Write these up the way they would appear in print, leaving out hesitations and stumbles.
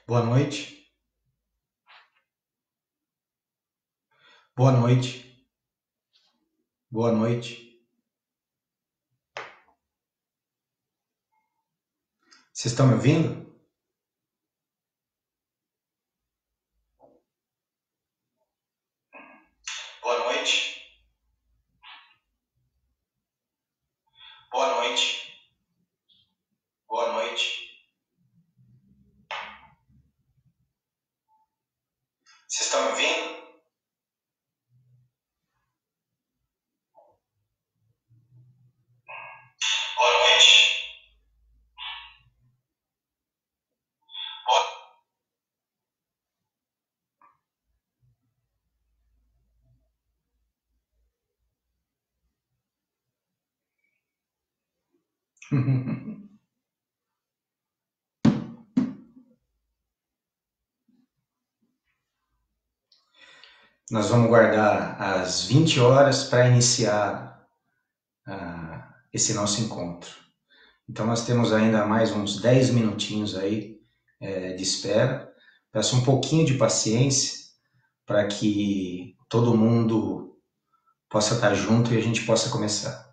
Boa noite. Boa noite. Boa noite. Vocês estão me ouvindo? Boa noite. Boa noite. Boa noite. Vocês estão me ouvindo? Boa noite. Nós vamos guardar as 20 horas para iniciar esse nosso encontro. Então nós temos ainda mais uns 10 minutinhos aí de espera. Peço um pouquinho de paciência para que todo mundo possa estar junto e a gente possa começar.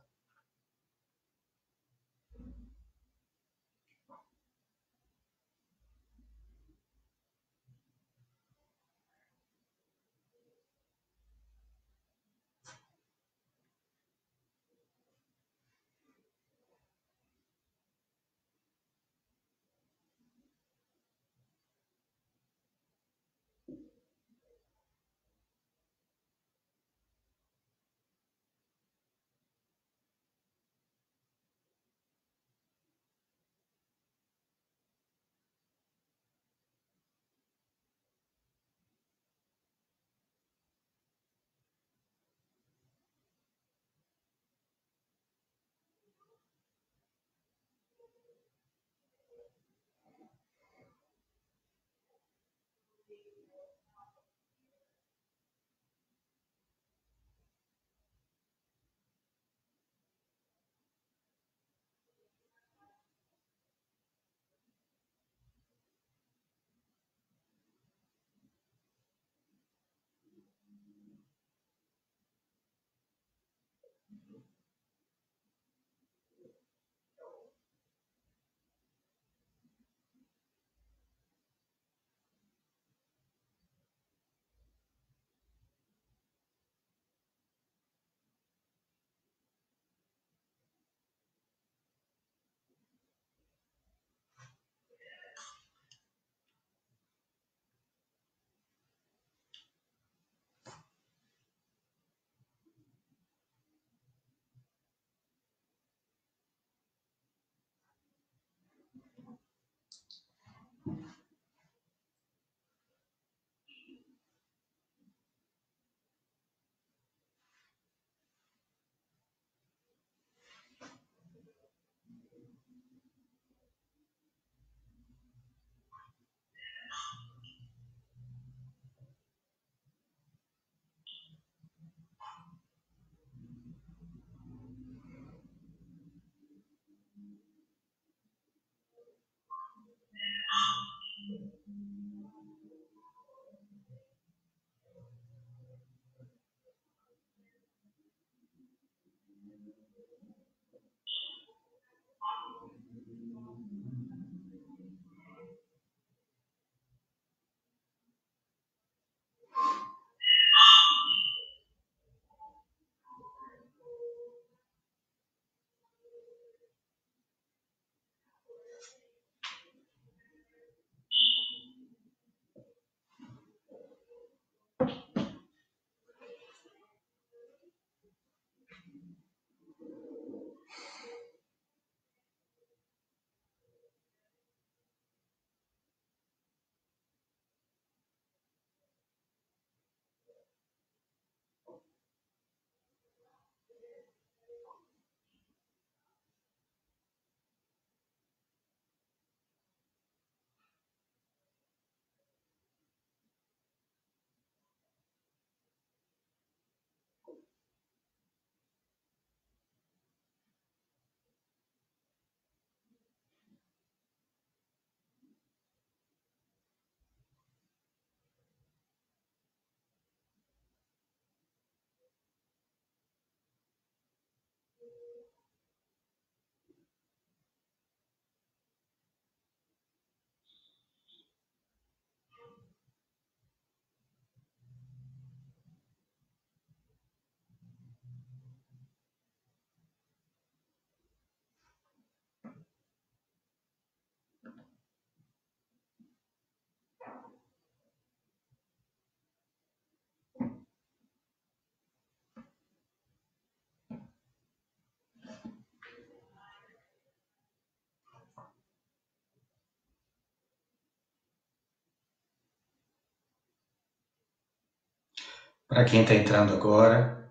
Para quem está entrando agora,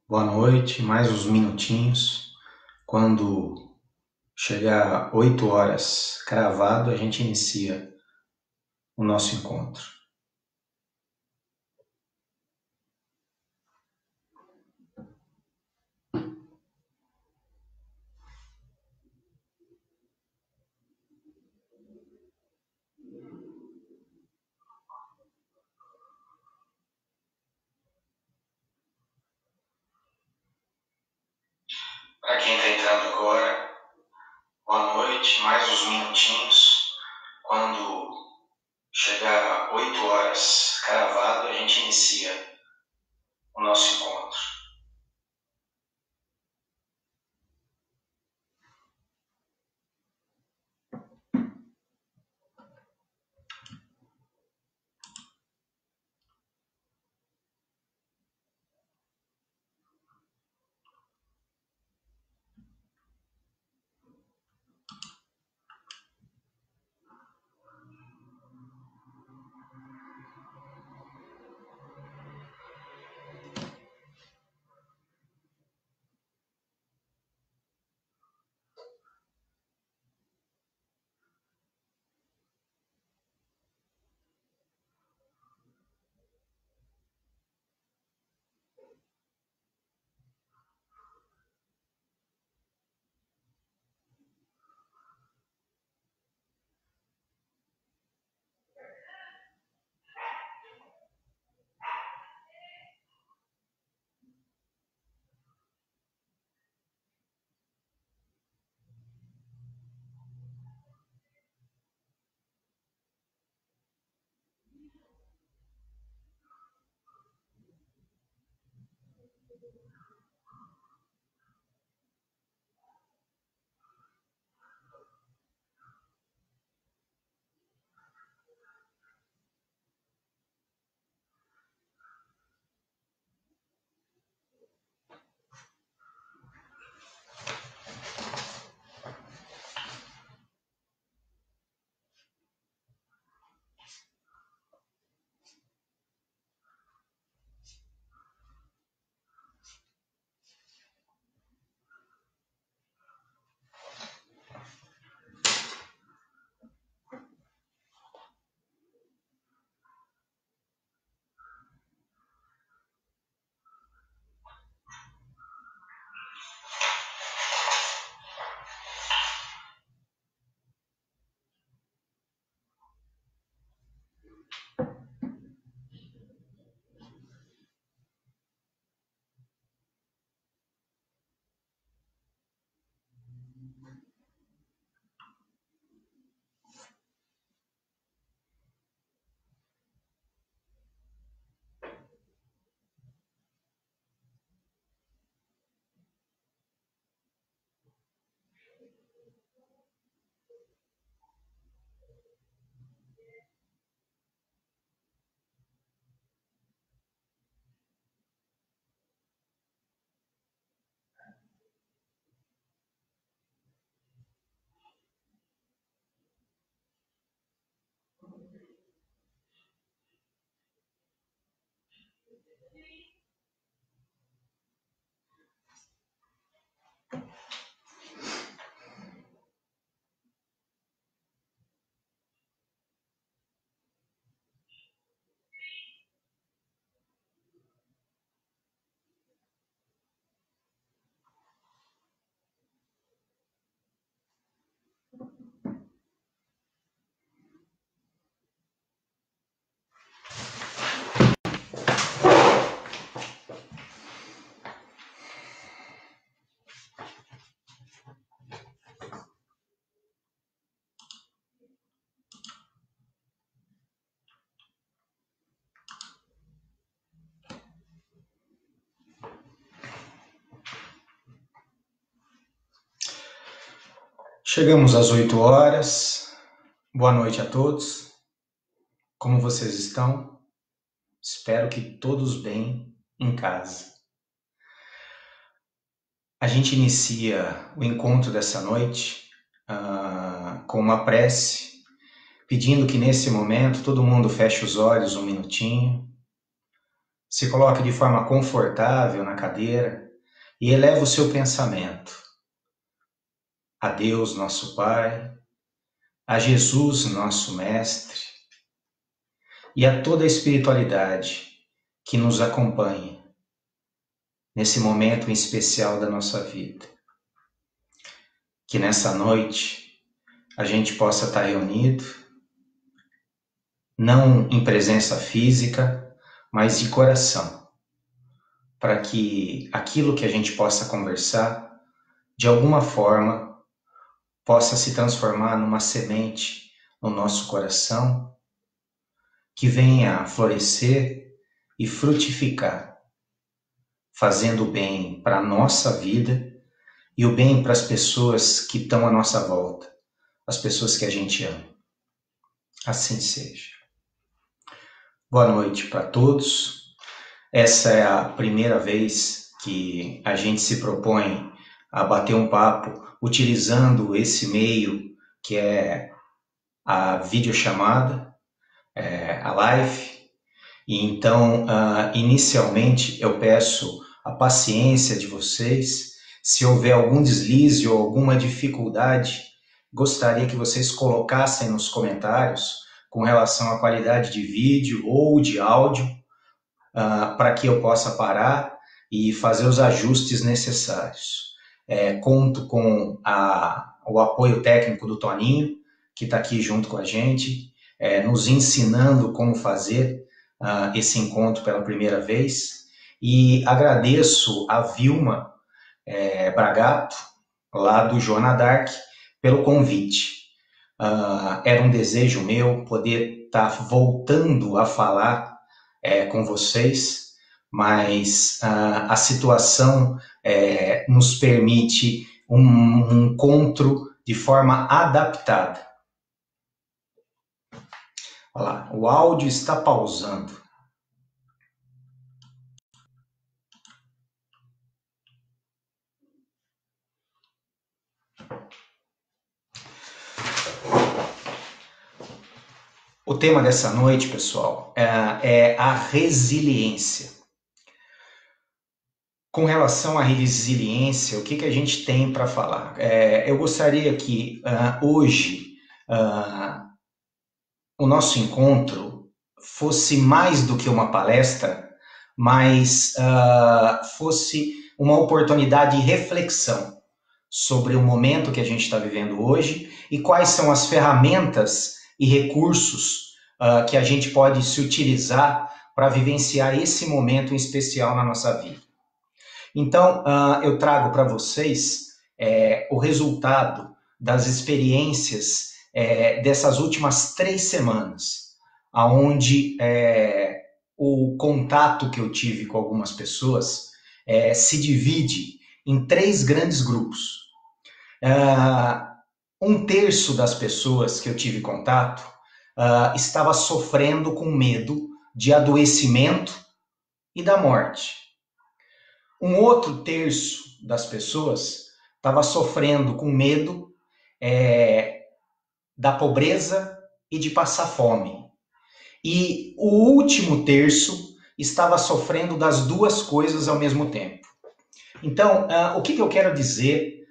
boa noite, mais uns minutinhos. Quando chegar 8 horas cravado, a gente inicia o nosso encontro. Para quem está entrando agora, boa noite, mais uns minutinhos. Quando chegar 8 horas cravado, a gente inicia o nosso encontro. Chegamos às 8 horas. Boa noite a todos. Como vocês estão? Espero que todos bem em casa. A gente inicia o encontro dessa noite com uma prece, pedindo que nesse momento todo mundo feche os olhos um minutinho, Se coloque de forma confortável na cadeira e eleve o seu pensamento a Deus, nosso Pai, a Jesus, nosso Mestre, e a toda a espiritualidade que nos acompanha nesse momento em especial da nossa vida. Que nessa noite a gente possa estar reunido, não em presença física, mas de coração, para que aquilo que a gente possa conversar, de alguma forma, possa se transformar numa semente no nosso coração, que venha a florescer e frutificar, fazendo o bem para a nossa vida e o bem para as pessoas que estão à nossa volta, as pessoas que a gente ama. Assim seja. Boa noite para todos. Essa é a primeira vez que a gente se propõe a bater um papo utilizando esse meio que é a videochamada, a live. E então, inicialmente, eu peço a paciência de vocês. Se houver algum deslize ou alguma dificuldade, gostaria que vocês colocassem nos comentários com relação à qualidade de vídeo ou de áudio, para que eu possa parar e fazer os ajustes necessários. Conto com o apoio técnico do Toninho, que está aqui junto com a gente, nos ensinando como fazer esse encontro pela primeira vez. E agradeço a Vilma Bragato, lá do Joana Dark, pelo convite. Era um desejo meu poder estar voltando a falar com vocês, mas a situação nos permite um encontro de forma adaptada. Olha lá, o áudio está pausando. O tema dessa noite, pessoal, é a resiliência. Com relação à resiliência, o que a gente tem para falar? Eu gostaria que hoje o nosso encontro fosse mais do que uma palestra, mas fosse uma oportunidade de reflexão sobre o momento que a gente está vivendo hoje e quais são as ferramentas e recursos que a gente pode se utilizar para vivenciar esse momento em especial na nossa vida. Então, eu trago para vocês o resultado das experiências dessas últimas 3 semanas, onde o contato que eu tive com algumas pessoas se divide em 3 grandes grupos. 1/3 das pessoas que eu tive contato estava sofrendo com medo de adoecimento e da morte. Um outro terço das pessoas estava sofrendo com medo da pobreza e de passar fome. E o último terço estava sofrendo das 2 coisas ao mesmo tempo. Então, o que eu quero dizer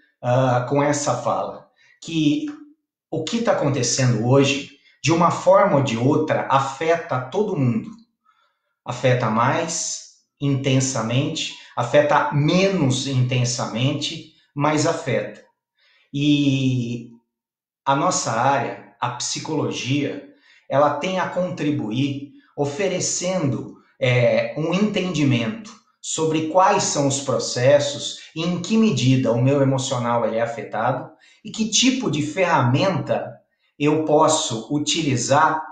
com essa fala? Que o que está acontecendo hoje, de uma forma ou de outra, afeta todo mundo. Afeta mais intensamente, afeta menos intensamente, mas afeta. E a nossa área, a psicologia, ela tem a contribuir oferecendo um entendimento sobre quais são os processos e em que medida o meu emocional é afetado e que tipo de ferramenta eu posso utilizar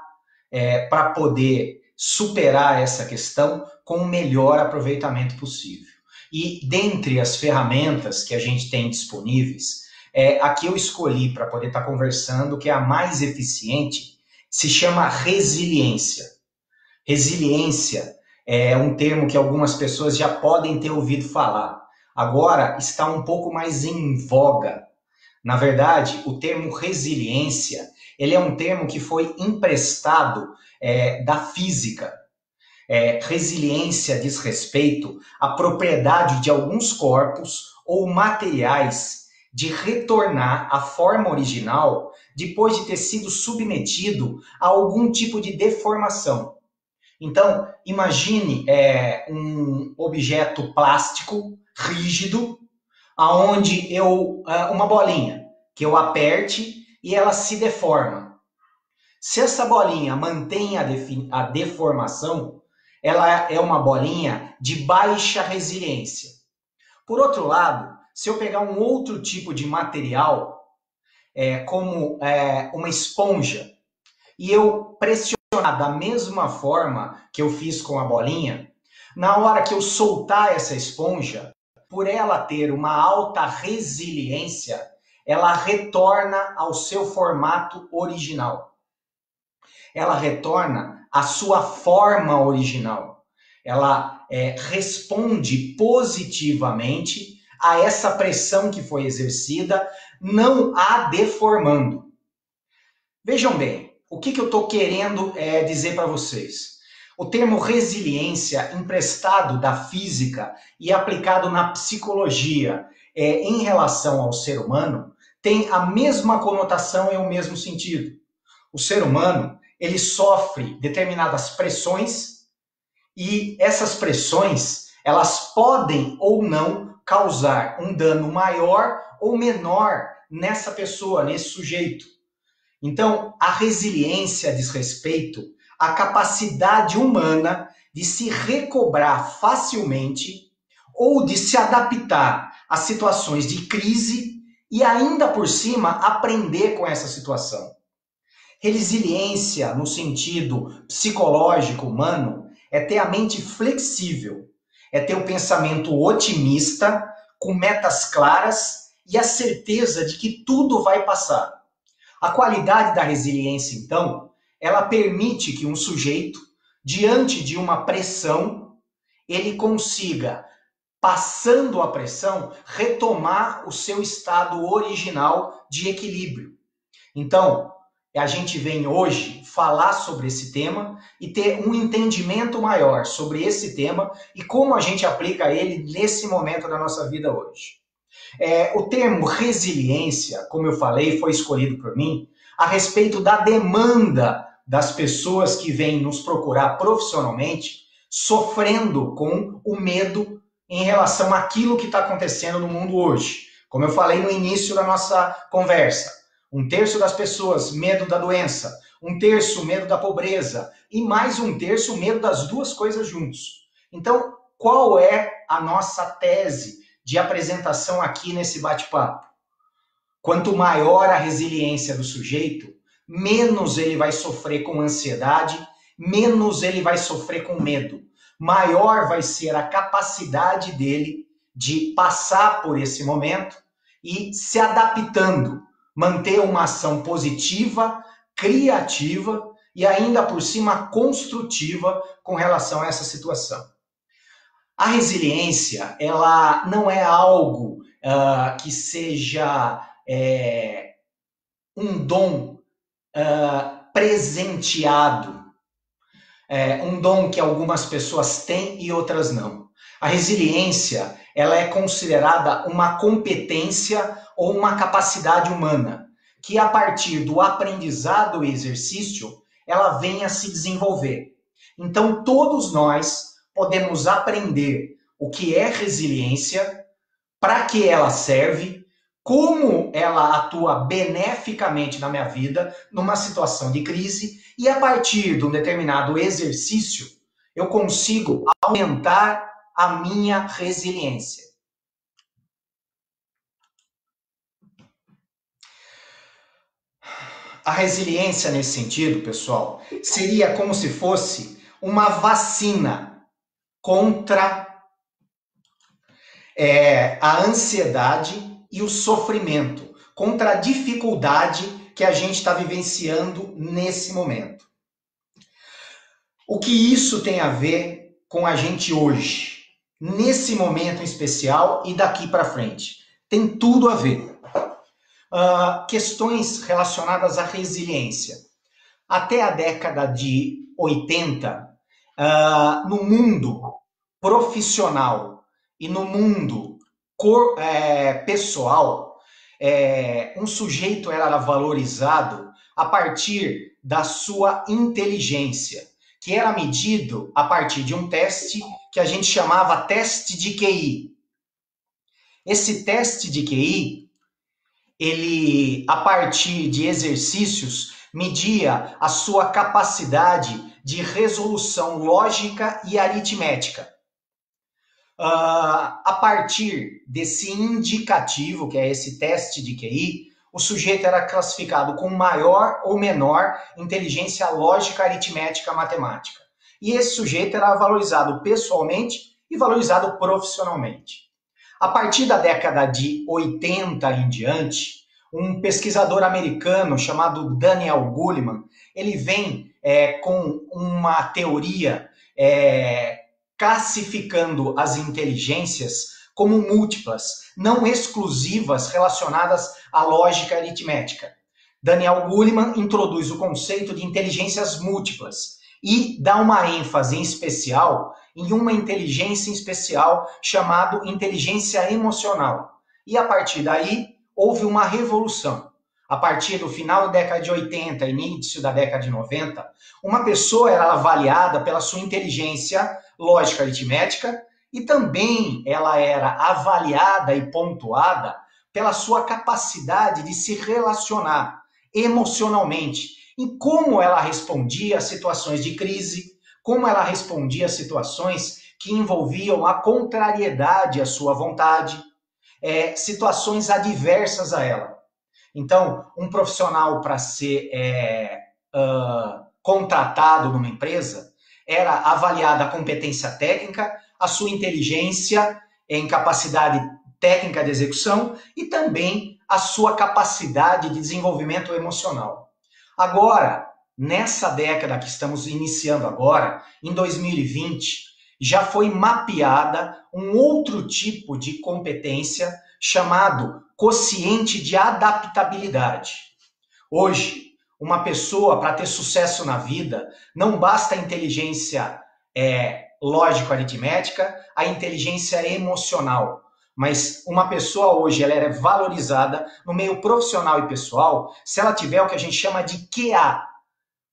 para poder superar essa questão com o melhor aproveitamento possível. E dentre as ferramentas que a gente tem disponíveis, a que eu escolhi para poder estar conversando, que é a mais eficiente, se chama resiliência. Resiliência é um termo que algumas pessoas já podem ter ouvido falar. Agora está um pouco mais em voga. Na verdade, o termo resiliência, ele é um termo que foi emprestado da física. Resiliência diz respeito à propriedade de alguns corpos ou materiais de retornar à forma original depois de ter sido submetido a algum tipo de deformação. Então, imagine um objeto plástico rígido, aonde uma bolinha que eu aperte e ela se deforma. Se essa bolinha mantém a deformação, ela é uma bolinha de baixa resiliência. Por outro lado, se eu pegar um outro tipo de material, como uma esponja, e eu pressionar da mesma forma que eu fiz com a bolinha, na hora que eu soltar essa esponja, por ela ter uma alta resiliência, ela retorna ao seu formato original. Ela retorna à sua forma original. Ela responde positivamente a essa pressão que foi exercida, não a deformando. Vejam bem, o que eu estou querendo dizer para vocês? O termo resiliência, emprestado da física e aplicado na psicologia em relação ao ser humano, tem a mesma conotação e o mesmo sentido. O ser humano, ele sofre determinadas pressões e essas pressões, elas podem ou não causar um dano maior ou menor nessa pessoa, nesse sujeito. Então, a resiliência diz respeito à capacidade humana de se recobrar facilmente ou de se adaptar a situações de crise e ainda por cima aprender com essa situação. Resiliência, no sentido psicológico humano, é ter a mente flexível, é ter o pensamento otimista, com metas claras e a certeza de que tudo vai passar. A qualidade da resiliência, então, ela permite que um sujeito, diante de uma pressão, ele consiga, passando a pressão, retomar o seu estado original de equilíbrio. Então, a gente vem hoje falar sobre esse tema e ter um entendimento maior sobre esse tema e como a gente aplica ele nesse momento da nossa vida hoje. O termo resiliência, como eu falei, foi escolhido por mim a respeito da demanda das pessoas que vêm nos procurar profissionalmente, sofrendo com o medo em relação àquilo que está acontecendo no mundo hoje. Como eu falei no início da nossa conversa, 1/3 das pessoas, medo da doença, 1/3 medo da pobreza e mais 1/3 medo das duas coisas juntos. Então, qual é a nossa tese de apresentação aqui nesse bate-papo? Quanto maior a resiliência do sujeito, menos ele vai sofrer com ansiedade, menos ele vai sofrer com medo. Maior vai ser a capacidade dele de passar por esse momento e se adaptando, manter uma ação positiva, criativa e ainda por cima construtiva com relação a essa situação. A resiliência, ela não é algo que seja um dom presenteado, um dom que algumas pessoas têm e outras não. A resiliência, ela é considerada uma competência ou uma capacidade humana, que a partir do aprendizado e exercício, ela vem a se desenvolver. Então, todos nós podemos aprender o que é resiliência, para que ela serve, como ela atua beneficamente na minha vida, numa situação de crise, e a partir de um determinado exercício, eu consigo aumentar a minha resiliência. A resiliência nesse sentido, pessoal, seria como se fosse uma vacina contra a ansiedade e o sofrimento, contra a dificuldade que a gente está vivenciando nesse momento. O que isso tem a ver com a gente hoje, nesse momento em especial e daqui para frente? Tem tudo a ver. Questões relacionadas à resiliência. Até a década de 80, No mundo profissional e no mundo pessoal, um sujeito era valorizado a partir da sua inteligência, que era medido a partir de um teste que a gente chamava teste de QI. Esse teste de QI, ele, a partir de exercícios, media a sua capacidade de resolução lógica e aritmética. A partir desse indicativo, que é esse teste de QI, o sujeito era classificado com maior ou menor inteligência lógica, aritmética, matemática. E esse sujeito era valorizado pessoalmente e valorizado profissionalmente. A partir da década de 80 em diante, um pesquisador americano chamado Daniel Goleman, ele vem com uma teoria classificando as inteligências como múltiplas, não exclusivas relacionadas à lógica aritmética. Daniel Goleman introduz o conceito de inteligências múltiplas e dá uma ênfase em especial em uma inteligência em especial chamada inteligência emocional. E a partir daí, houve uma revolução. A partir do final da década de 80 e início da década de 90, uma pessoa era avaliada pela sua inteligência lógica aritmética e também ela era avaliada e pontuada pela sua capacidade de se relacionar emocionalmente em como ela respondia a situações de crise, como ela respondia a situações que envolviam a contrariedade à sua vontade, situações adversas a ela. Então, um profissional para ser contratado numa empresa era avaliada a competência técnica, a sua inteligência em capacidade técnica de execução e também a sua capacidade de desenvolvimento emocional. Agora, nessa década que estamos iniciando agora, em 2020, já foi mapeada um outro tipo de competência chamado quociente de adaptabilidade. Hoje, uma pessoa, para ter sucesso na vida, não basta a inteligência lógico-aritmética, a inteligência emocional. Mas uma pessoa hoje ela é valorizada no meio profissional e pessoal se ela tiver o que a gente chama de QA,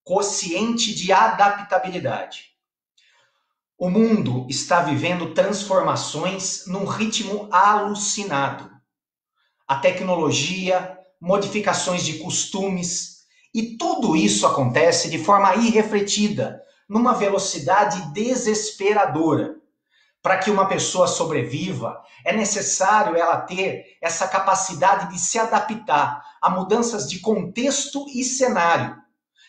quociente de adaptabilidade. O mundo está vivendo transformações num ritmo alucinado. A tecnologia, modificações de costumes, e tudo isso acontece de forma irrefletida, numa velocidade desesperadora. Para que uma pessoa sobreviva, é necessário ela ter essa capacidade de se adaptar a mudanças de contexto e cenário.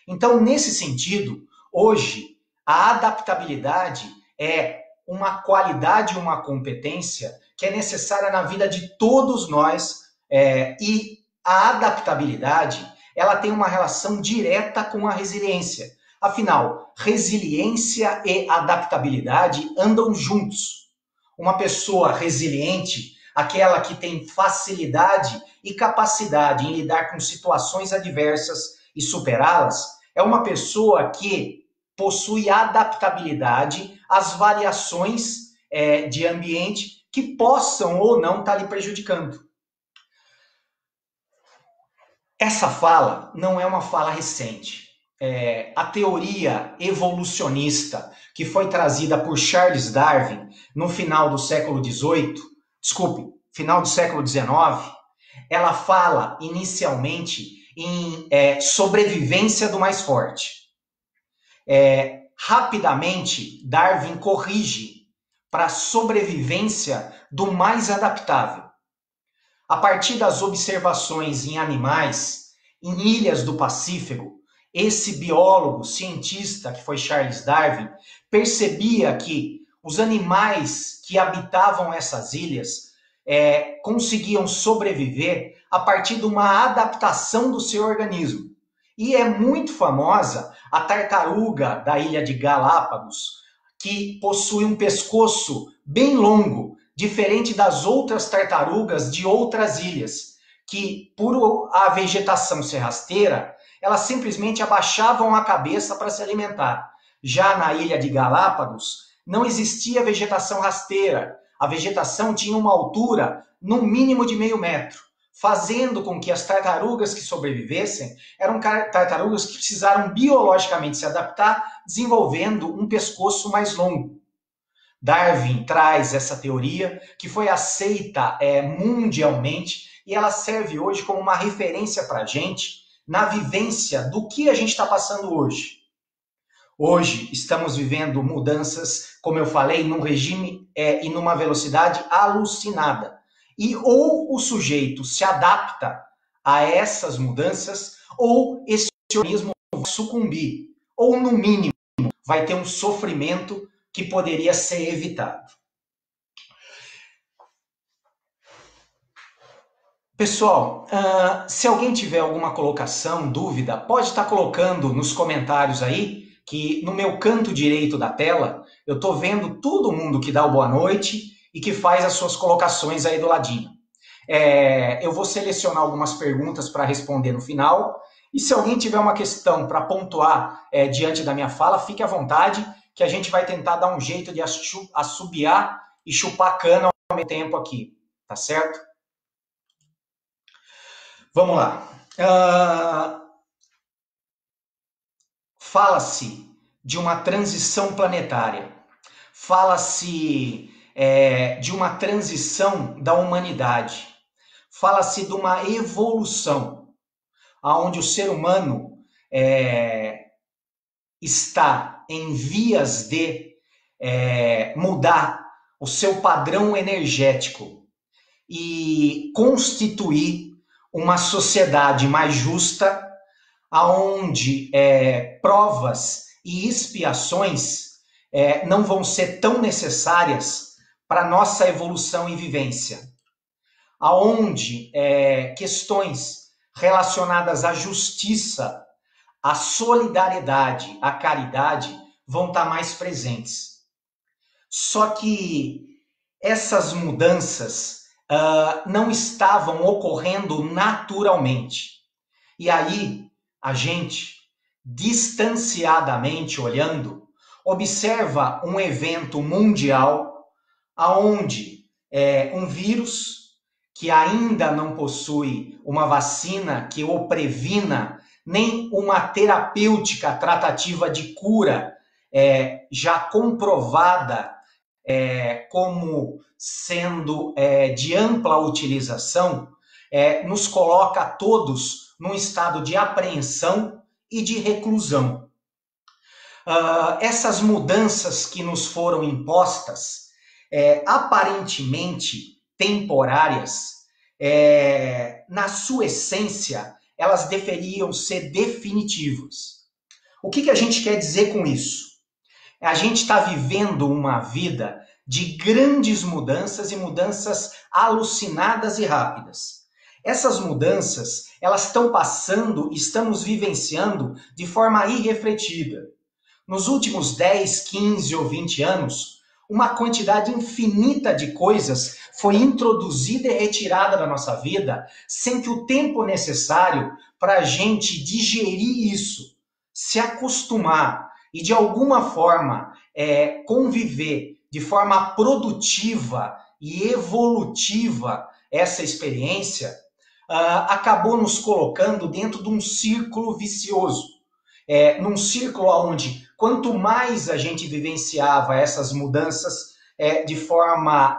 Então, nesse sentido, hoje, a adaptabilidade é uma qualidade, uma competência que é necessária na vida de todos nós, e a adaptabilidade ela tem uma relação direta com a resiliência. Afinal, resiliência e adaptabilidade andam juntos. Uma pessoa resiliente, aquela que tem facilidade e capacidade em lidar com situações adversas e superá-las, é uma pessoa que possui adaptabilidade às variações de ambiente que possam ou não estar lhe prejudicando. Essa fala não é uma fala recente. A teoria evolucionista que foi trazida por Charles Darwin no final do século final do século XIX, ela fala inicialmente em sobrevivência do mais forte. Rapidamente, Darwin corrige para sobrevivência do mais adaptável. A partir das observações em animais, em ilhas do Pacífico, esse biólogo, cientista, que foi Charles Darwin, percebia que os animais que habitavam essas ilhas conseguiam sobreviver a partir de uma adaptação do seu organismo. E é muito famosa a tartaruga da ilha de Galápagos, que possui um pescoço bem longo, diferente das outras tartarugas de outras ilhas, que por a vegetação ser rasteira, elas simplesmente abaixavam a cabeça para se alimentar. Já na ilha de Galápagos, não existia vegetação rasteira. A vegetação tinha uma altura, no mínimo, de meio metro, fazendo com que as tartarugas que sobrevivessem eram tartarugas que precisaram biologicamente se adaptar, desenvolvendo um pescoço mais longo. Darwin traz essa teoria, que foi aceita mundialmente, e ela serve hoje como uma referência para a gente na vivência do que a gente está passando hoje. Hoje estamos vivendo mudanças, como eu falei, num regime e numa velocidade alucinada. E ou o sujeito se adapta a essas mudanças, ou esse organismo vai sucumbir, ou no mínimo vai ter um sofrimento que poderia ser evitado. Pessoal, se alguém tiver alguma colocação, dúvida, pode estar colocando nos comentários aí, que no meu canto direito da tela, eu estou vendo todo mundo que dá o boa noite e que faz as suas colocações aí do ladinho. Eu vou selecionar algumas perguntas para responder no final, e se alguém tiver uma questão para pontuar diante da minha fala, fique à vontade, que a gente vai tentar dar um jeito de assobiar e chupar cana ao mesmo tempo aqui, tá certo? Vamos lá. Fala-se de uma transição planetária, fala-se de uma transição da humanidade, fala-se de uma evolução, onde o ser humano está em vias de mudar o seu padrão energético e constituir uma sociedade mais justa, onde provas e expiações não vão ser tão necessárias para a nossa evolução e vivência, onde questões relacionadas à justiça, à solidariedade, à caridade vão estar mais presentes. Só que essas mudanças não estavam ocorrendo naturalmente. E aí, a gente, distanciadamente olhando, observa um evento mundial onde um vírus que ainda não possui uma vacina que o previna, nem uma terapêutica tratativa de cura já comprovada como sendo de ampla utilização, nos coloca a todos num estado de apreensão e de reclusão. Essas mudanças que nos foram impostas, aparentemente temporárias, na sua essência, elas deveriam ser definitivas. O que a gente quer dizer com isso? A gente está vivendo uma vida de grandes mudanças e mudanças alucinadas e rápidas. Essas mudanças, elas estão passando, estamos vivenciando de forma irrefletida. Nos últimos 10, 15 ou 20 anos, uma quantidade infinita de coisas foi introduzida e retirada da nossa vida sem que o tempo necessário para a gente digerir isso, se acostumar e de alguma forma conviver de forma produtiva e evolutiva essa experiência, acabou nos colocando dentro de um círculo vicioso. Num círculo onde, quanto mais a gente vivenciava essas mudanças de forma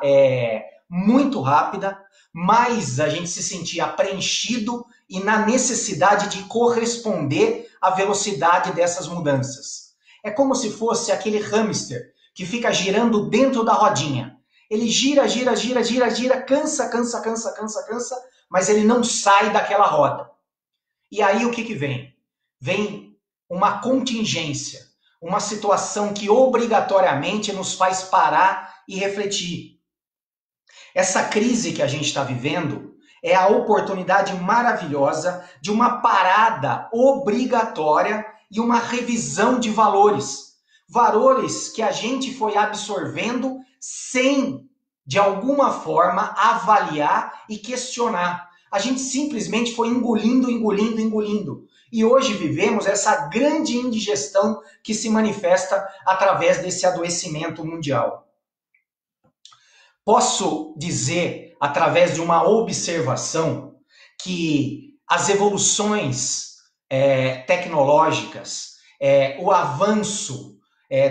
muito rápida, mais a gente se sentia preenchido e na necessidade de corresponder à velocidade dessas mudanças. É como se fosse aquele hamster que fica girando dentro da rodinha. Ele gira, gira, gira, gira, gira, cansa, mas ele não sai daquela roda. E aí o que vem? Vem uma contingência, uma situação que obrigatoriamente nos faz parar e refletir. Essa crise que a gente está vivendo é a oportunidade maravilhosa de uma parada obrigatória e uma revisão de valores. Valores que a gente foi absorvendo sem, de alguma forma, avaliar e questionar. A gente simplesmente foi engolindo, engolindo, engolindo. E hoje vivemos essa grande indigestão que se manifesta através desse adoecimento mundial. Posso dizer, através de uma observação, que as evoluções tecnológicas, o avanço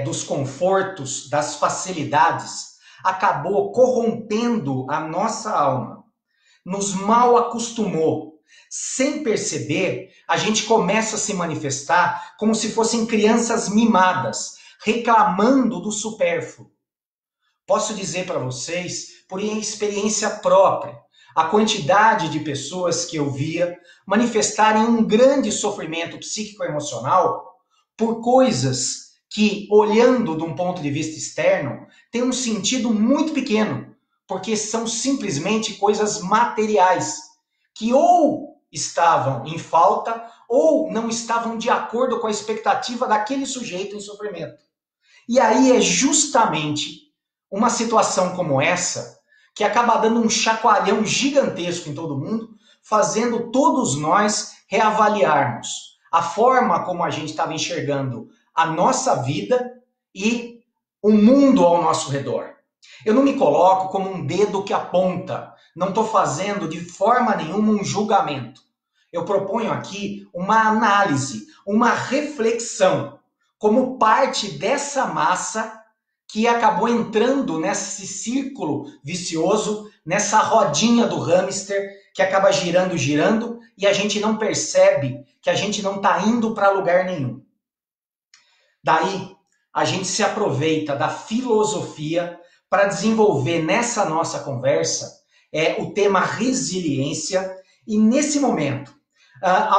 dos confortos, das facilidades, acabou corrompendo a nossa alma, nos mal acostumou. Sem perceber, a gente começa a se manifestar como se fossem crianças mimadas, reclamando do supérfluo. Posso dizer para vocês, por experiência própria, a quantidade de pessoas que eu via manifestarem um grande sofrimento psíquico-emocional por coisas que, olhando de um ponto de vista externo, têm um sentido muito pequeno, porque são simplesmente coisas materiais, que ou estavam em falta ou não estavam de acordo com a expectativa daquele sujeito em sofrimento. E aí é justamente uma situação como essa que acaba dando um chacoalhão gigantesco em todo mundo, fazendo todos nós reavaliarmos a forma como a gente estava enxergando a nossa vida e o mundo ao nosso redor. Eu não me coloco como um dedo que aponta, não estou fazendo de forma nenhuma um julgamento. Eu proponho aqui uma análise, uma reflexão, como parte dessa massa que acabou entrando nesse círculo vicioso, nessa rodinha do hamster, que acaba girando, girando, e a gente não percebe que a gente não está indo para lugar nenhum. Daí, a gente se aproveita da filosofia para desenvolver nessa nossa conversa o tema resiliência, e nesse momento,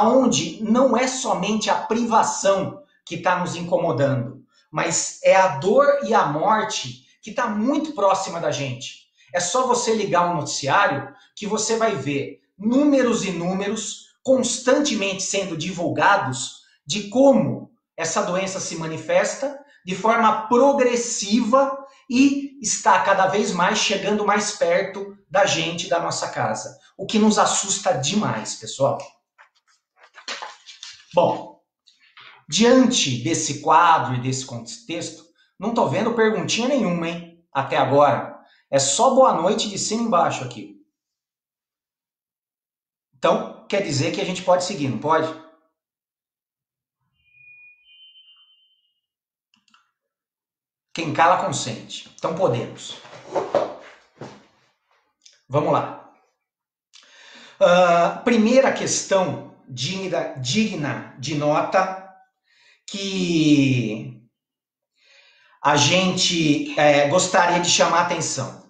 onde não é somente a privação que está nos incomodando, mas é a dor e a morte que está muito próxima da gente. É só você ligar um noticiário que você vai ver números e números constantemente sendo divulgados de como essa doença se manifesta de forma progressiva e está cada vez mais chegando mais perto da gente, da nossa casa. O que nos assusta demais, pessoal. Bom, diante desse quadro e desse contexto, não estou vendo perguntinha nenhuma, hein? Até agora. É só boa noite de cima e embaixo aqui. Então, quer dizer que a gente pode seguir, não pode? Quem cala consente. Então podemos. Vamos lá. Primeira questão digna de nota que a gente gostaria de chamar a atenção.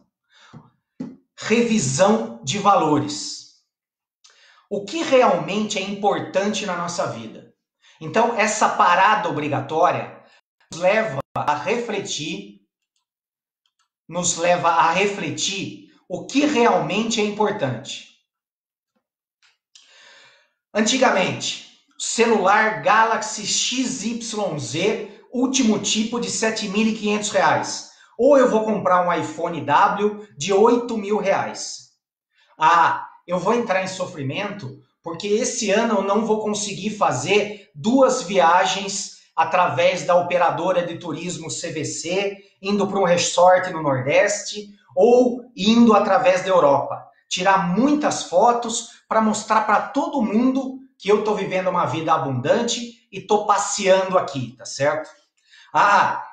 Revisão de valores. O que realmente é importante na nossa vida? Então, essa parada obrigatória nos leva a refletir o que realmente é importante. Antigamente, celular Galaxy XYZ, último tipo de R$ 7.500. Ou eu vou comprar um iPhone W de R$ 8.000. Eu vou entrar em sofrimento porque esse ano eu não vou conseguir fazer 2 viagens através da operadora de turismo CVC, indo para um resort no Nordeste ou indo através da Europa. Tirar muitas fotos para mostrar para todo mundo que eu estou vivendo uma vida abundante e estou passeando aqui, tá certo?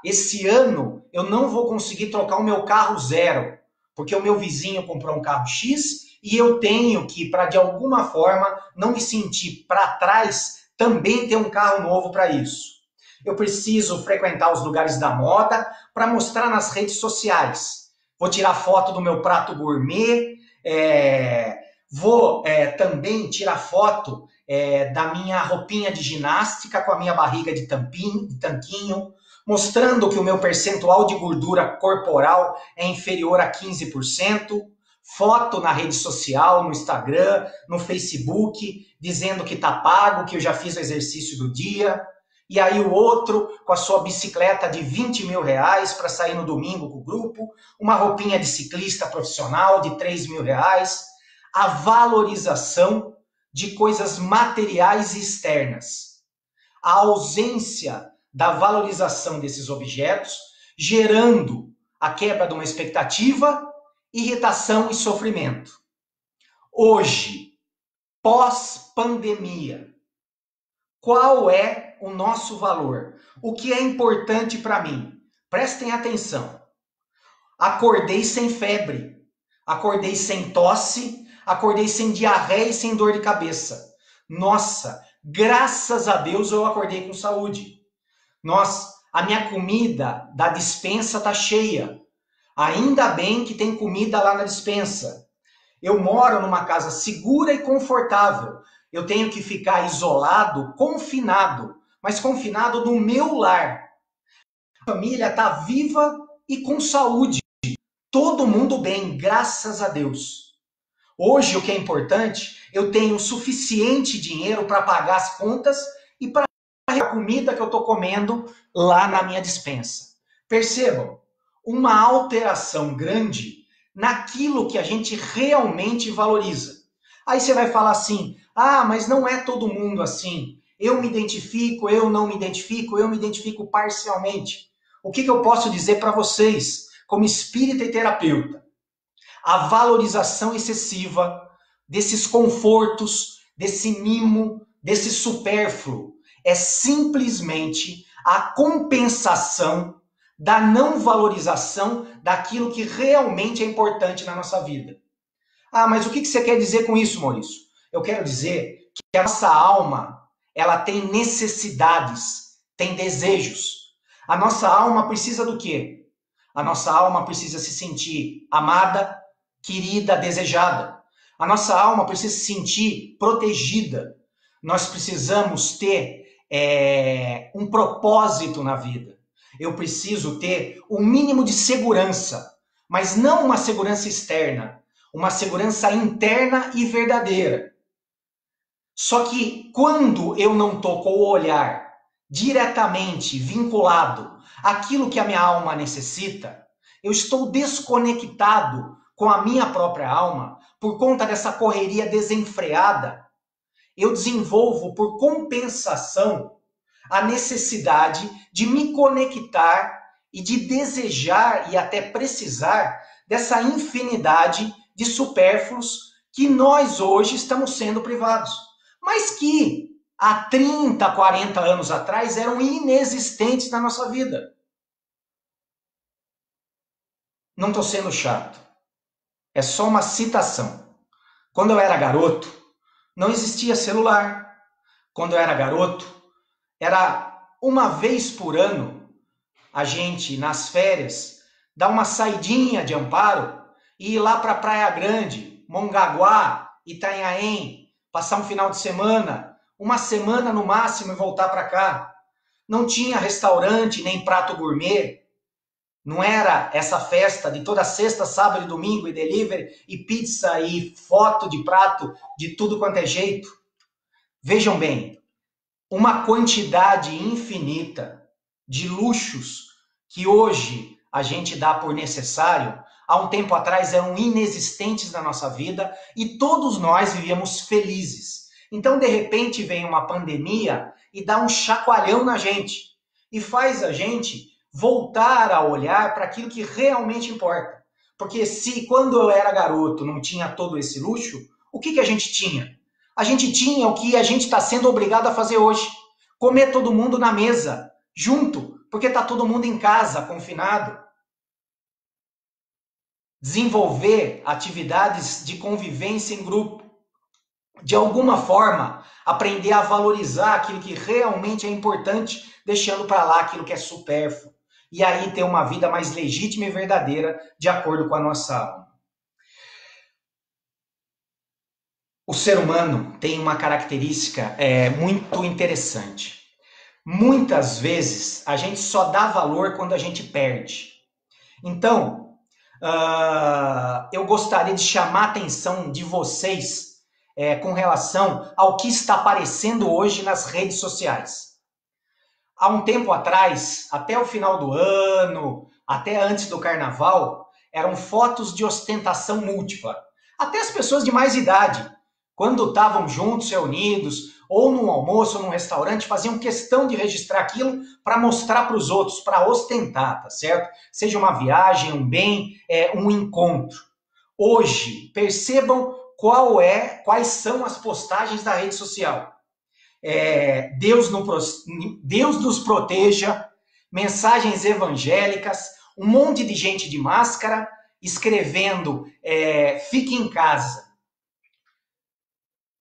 Esse ano eu não vou conseguir trocar o meu carro zero, porque o meu vizinho comprou um carro X e eu tenho que, para de alguma forma não me sentir para trás, também ter um carro novo para isso. Eu preciso frequentar os lugares da moda para mostrar nas redes sociais. Vou tirar foto do meu prato gourmet, vou também tirar foto da minha roupinha de ginástica com a minha barriga de tanquinho, mostrando que o meu percentual de gordura corporal é inferior a 15%, foto na rede social, no Instagram, no Facebook, dizendo que tá pago, que eu já fiz o exercício do dia, e aí o outro com a sua bicicleta de R$ 20.000 para sair no domingo com o grupo, uma roupinha de ciclista profissional de R$ 3.000. a valorização de coisas materiais e externas. A ausência da valorização desses objetos, gerando a quebra de uma expectativa, irritação e sofrimento. Hoje, pós-pandemia, qual é o nosso valor? O que é importante para mim? Prestem atenção. Acordei sem febre, acordei sem tosse, acordei sem diarreia e sem dor de cabeça. Nossa, graças a Deus eu acordei com saúde. Nossa, a minha comida da despensa tá cheia. Ainda bem que tem comida lá na despensa. Eu moro numa casa segura e confortável. Eu tenho que ficar isolado, confinado, mas confinado no meu lar. A família está viva e com saúde. Todo mundo bem, graças a Deus. Hoje o que é importante, eu tenho suficiente dinheiro para pagar as contas e para a comida que eu estou comendo lá na minha despensa. Percebam, uma alteração grande naquilo que a gente realmente valoriza. Aí você vai falar assim, mas não é todo mundo assim. Eu me identifico, eu não me identifico, eu me identifico parcialmente. O que eu posso dizer para vocês, como espírita e terapeuta? A valorização excessiva desses confortos, desse mimo, desse supérfluo, é simplesmente a compensação da não valorização daquilo que realmente é importante na nossa vida. Mas o que você quer dizer com isso, Maurício? Eu quero dizer que a nossa alma, ela tem necessidades, tem desejos. A nossa alma precisa do quê? A nossa alma precisa se sentir amada, querida, desejada. A nossa alma precisa se sentir protegida. Nós precisamos ter um propósito na vida. Eu preciso ter um mínimo de segurança, mas não uma segurança externa, uma segurança interna e verdadeira. Só que quando eu não estou com o olhar diretamente vinculado àquilo que a minha alma necessita, eu estou desconectado com a minha própria alma por conta dessa correria desenfreada. Eu desenvolvo por compensação a necessidade de me conectar e de desejar e até precisar dessa infinidade de supérfluos que nós hoje estamos sendo privados, mas que há 30, 40 anos atrás eram inexistentes na nossa vida. Não estou sendo chato, é só uma citação. Quando eu era garoto, não existia celular. Quando eu era garoto, era uma vez por ano, a gente, nas férias, dá uma saidinha de Amparo e ir lá para Praia Grande, Mongaguá, Itanhaém, passar um final de semana, uma semana no máximo e voltar para cá. Não tinha restaurante nem prato gourmet. Não era essa festa de toda sexta, sábado e domingo, e delivery, e pizza, e foto de prato, de tudo quanto é jeito. Vejam bem, uma quantidade infinita de luxos que hoje a gente dá por necessário, há um tempo atrás eram inexistentes na nossa vida e todos nós vivíamos felizes. Então, de repente, vem uma pandemia e dá um chacoalhão na gente e faz a gente voltar a olhar para aquilo que realmente importa. Porque se quando eu era garoto não tinha todo esse luxo, o que a gente tinha? A gente tinha o que a gente está sendo obrigado a fazer hoje. Comer todo mundo na mesa, junto, porque está todo mundo em casa, confinado. Desenvolver atividades de convivência em grupo. De alguma forma, aprender a valorizar aquilo que realmente é importante, deixando para lá aquilo que é supérfluo. E aí ter uma vida mais legítima e verdadeira, de acordo com a nossa alma. O ser humano tem uma característica muito interessante. Muitas vezes a gente só dá valor quando a gente perde. Então, eu gostaria de chamar a atenção de vocês com relação ao que está aparecendo hoje nas redes sociais. Há um tempo atrás, até o final do ano, até antes do carnaval, eram fotos de ostentação múltipla. Até as pessoas de mais idade, quando estavam juntos, reunidos, ou num almoço, ou num restaurante, faziam questão de registrar aquilo para mostrar para os outros, para ostentar, tá certo? Seja uma viagem, um bem, um encontro. Hoje, percebam quais são as postagens da rede social. Deus nos proteja, mensagens evangélicas, um monte de gente de máscara escrevendo fique em casa.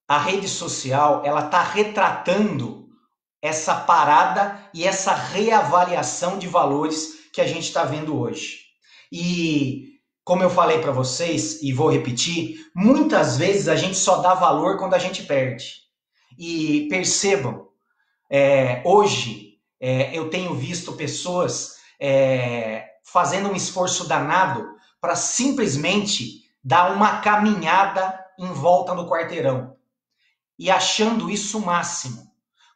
A rede social, ela está retratando essa parada e essa reavaliação de valores que a gente está vendo hoje. E, como eu falei para vocês, e vou repetir, muitas vezes a gente só dá valor quando a gente perde. E percebam, hoje eu tenho visto pessoas fazendo um esforço danado para simplesmente dar uma caminhada em volta do quarteirão e achando isso o máximo.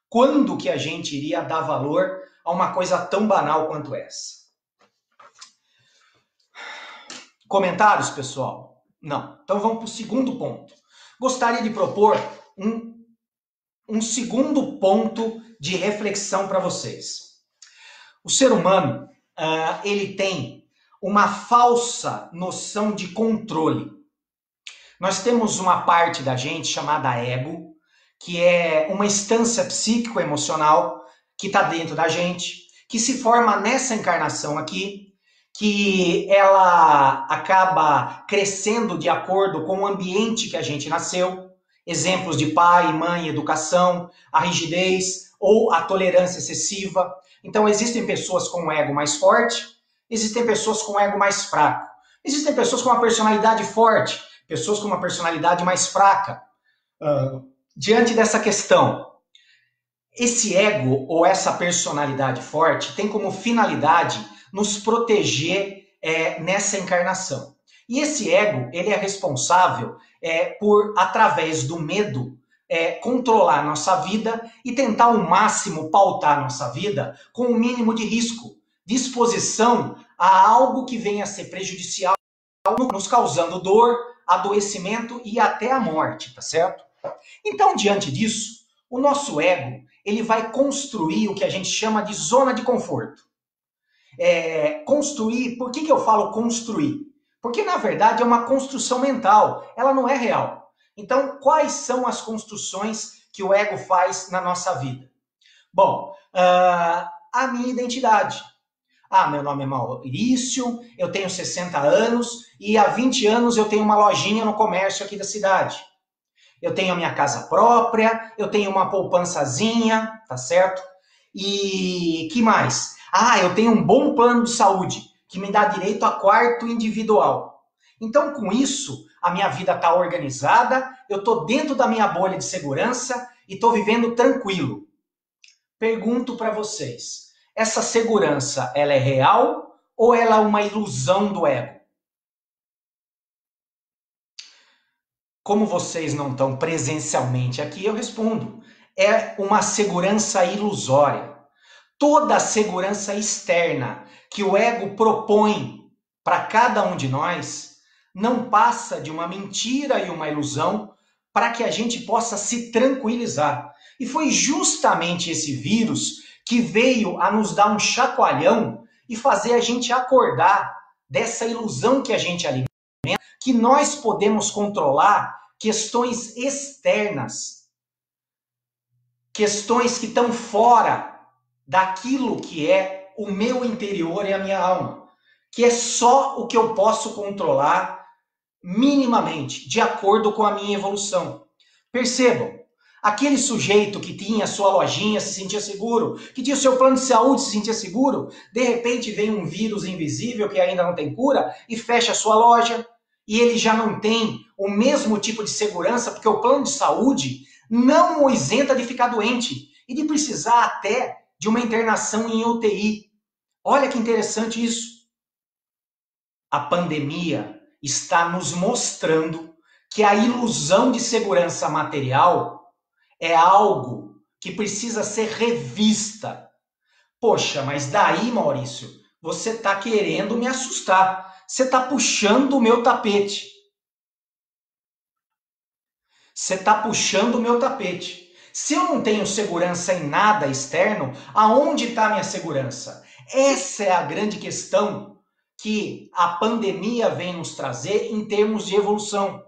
Quando que a gente iria dar valor a uma coisa tão banal quanto essa? Comentários, pessoal? Não. Então vamos para o segundo ponto. Gostaria de propor um segundo ponto de reflexão para vocês. O ser humano, ele tem uma falsa noção de controle. Nós temos uma parte da gente chamada ego, que é uma instância psíquico-emocional que está dentro da gente, que se forma nessa encarnação aqui, que ela acaba crescendo de acordo com o ambiente que a gente nasceu. Exemplos de pai, mãe, educação, a rigidez ou a tolerância excessiva. Então, existem pessoas com um ego mais forte, existem pessoas com um ego mais fraco. Existem pessoas com uma personalidade forte, pessoas com uma personalidade mais fraca. Diante dessa questão, esse ego ou essa personalidade forte tem como finalidade nos proteger nessa encarnação. E esse ego, ele é responsável por, através do medo, controlar a nossa vida e tentar ao máximo pautar a nossa vida com o mínimo de risco, de exposição a algo que venha a ser prejudicial, nos causando dor, adoecimento e até a morte, tá certo? Então, diante disso, o nosso ego, ele vai construir o que a gente chama de zona de conforto. Construir, por que eu falo construir? Porque, na verdade, é uma construção mental, ela não é real. Então, quais são as construções que o ego faz na nossa vida? Bom, a minha identidade. Meu nome é Maurício, eu tenho 60 anos e há 20 anos eu tenho uma lojinha no comércio aqui da cidade. Eu tenho a minha casa própria, eu tenho uma poupançazinha, tá certo? E que mais? Eu tenho um bom plano de saúde, que me dá direito a quarto individual. Então, com isso, a minha vida está organizada, eu estou dentro da minha bolha de segurança e estou vivendo tranquilo. Pergunto para vocês, essa segurança, ela é real ou ela é uma ilusão do ego? Como vocês não estão presencialmente aqui, eu respondo. É uma segurança ilusória. Toda a segurança externa que o ego propõe para cada um de nós não passa de uma mentira e uma ilusão para que a gente possa se tranquilizar. E foi justamente esse vírus que veio a nos dar um chacoalhão e fazer a gente acordar dessa ilusão que a gente alimenta, que nós podemos controlar questões externas, questões que estão fora daquilo que é o meu interior e a minha alma, que é só o que eu posso controlar minimamente, de acordo com a minha evolução. Percebam, aquele sujeito que tinha sua lojinha se sentia seguro, que tinha o seu plano de saúde se sentia seguro, de repente vem um vírus invisível que ainda não tem cura e fecha a sua loja, e ele já não tem o mesmo tipo de segurança, porque o plano de saúde não o isenta de ficar doente e de precisar até de uma internação em UTI. Olha que interessante isso. A pandemia está nos mostrando que a ilusão de segurança material é algo que precisa ser revista. Poxa, mas daí, Maurício, você está querendo me assustar. Você está puxando o meu tapete. você está puxando o meu tapete. Se eu não tenho segurança em nada externo, aonde está a minha segurança? Essa é a grande questão que a pandemia vem nos trazer em termos de evolução.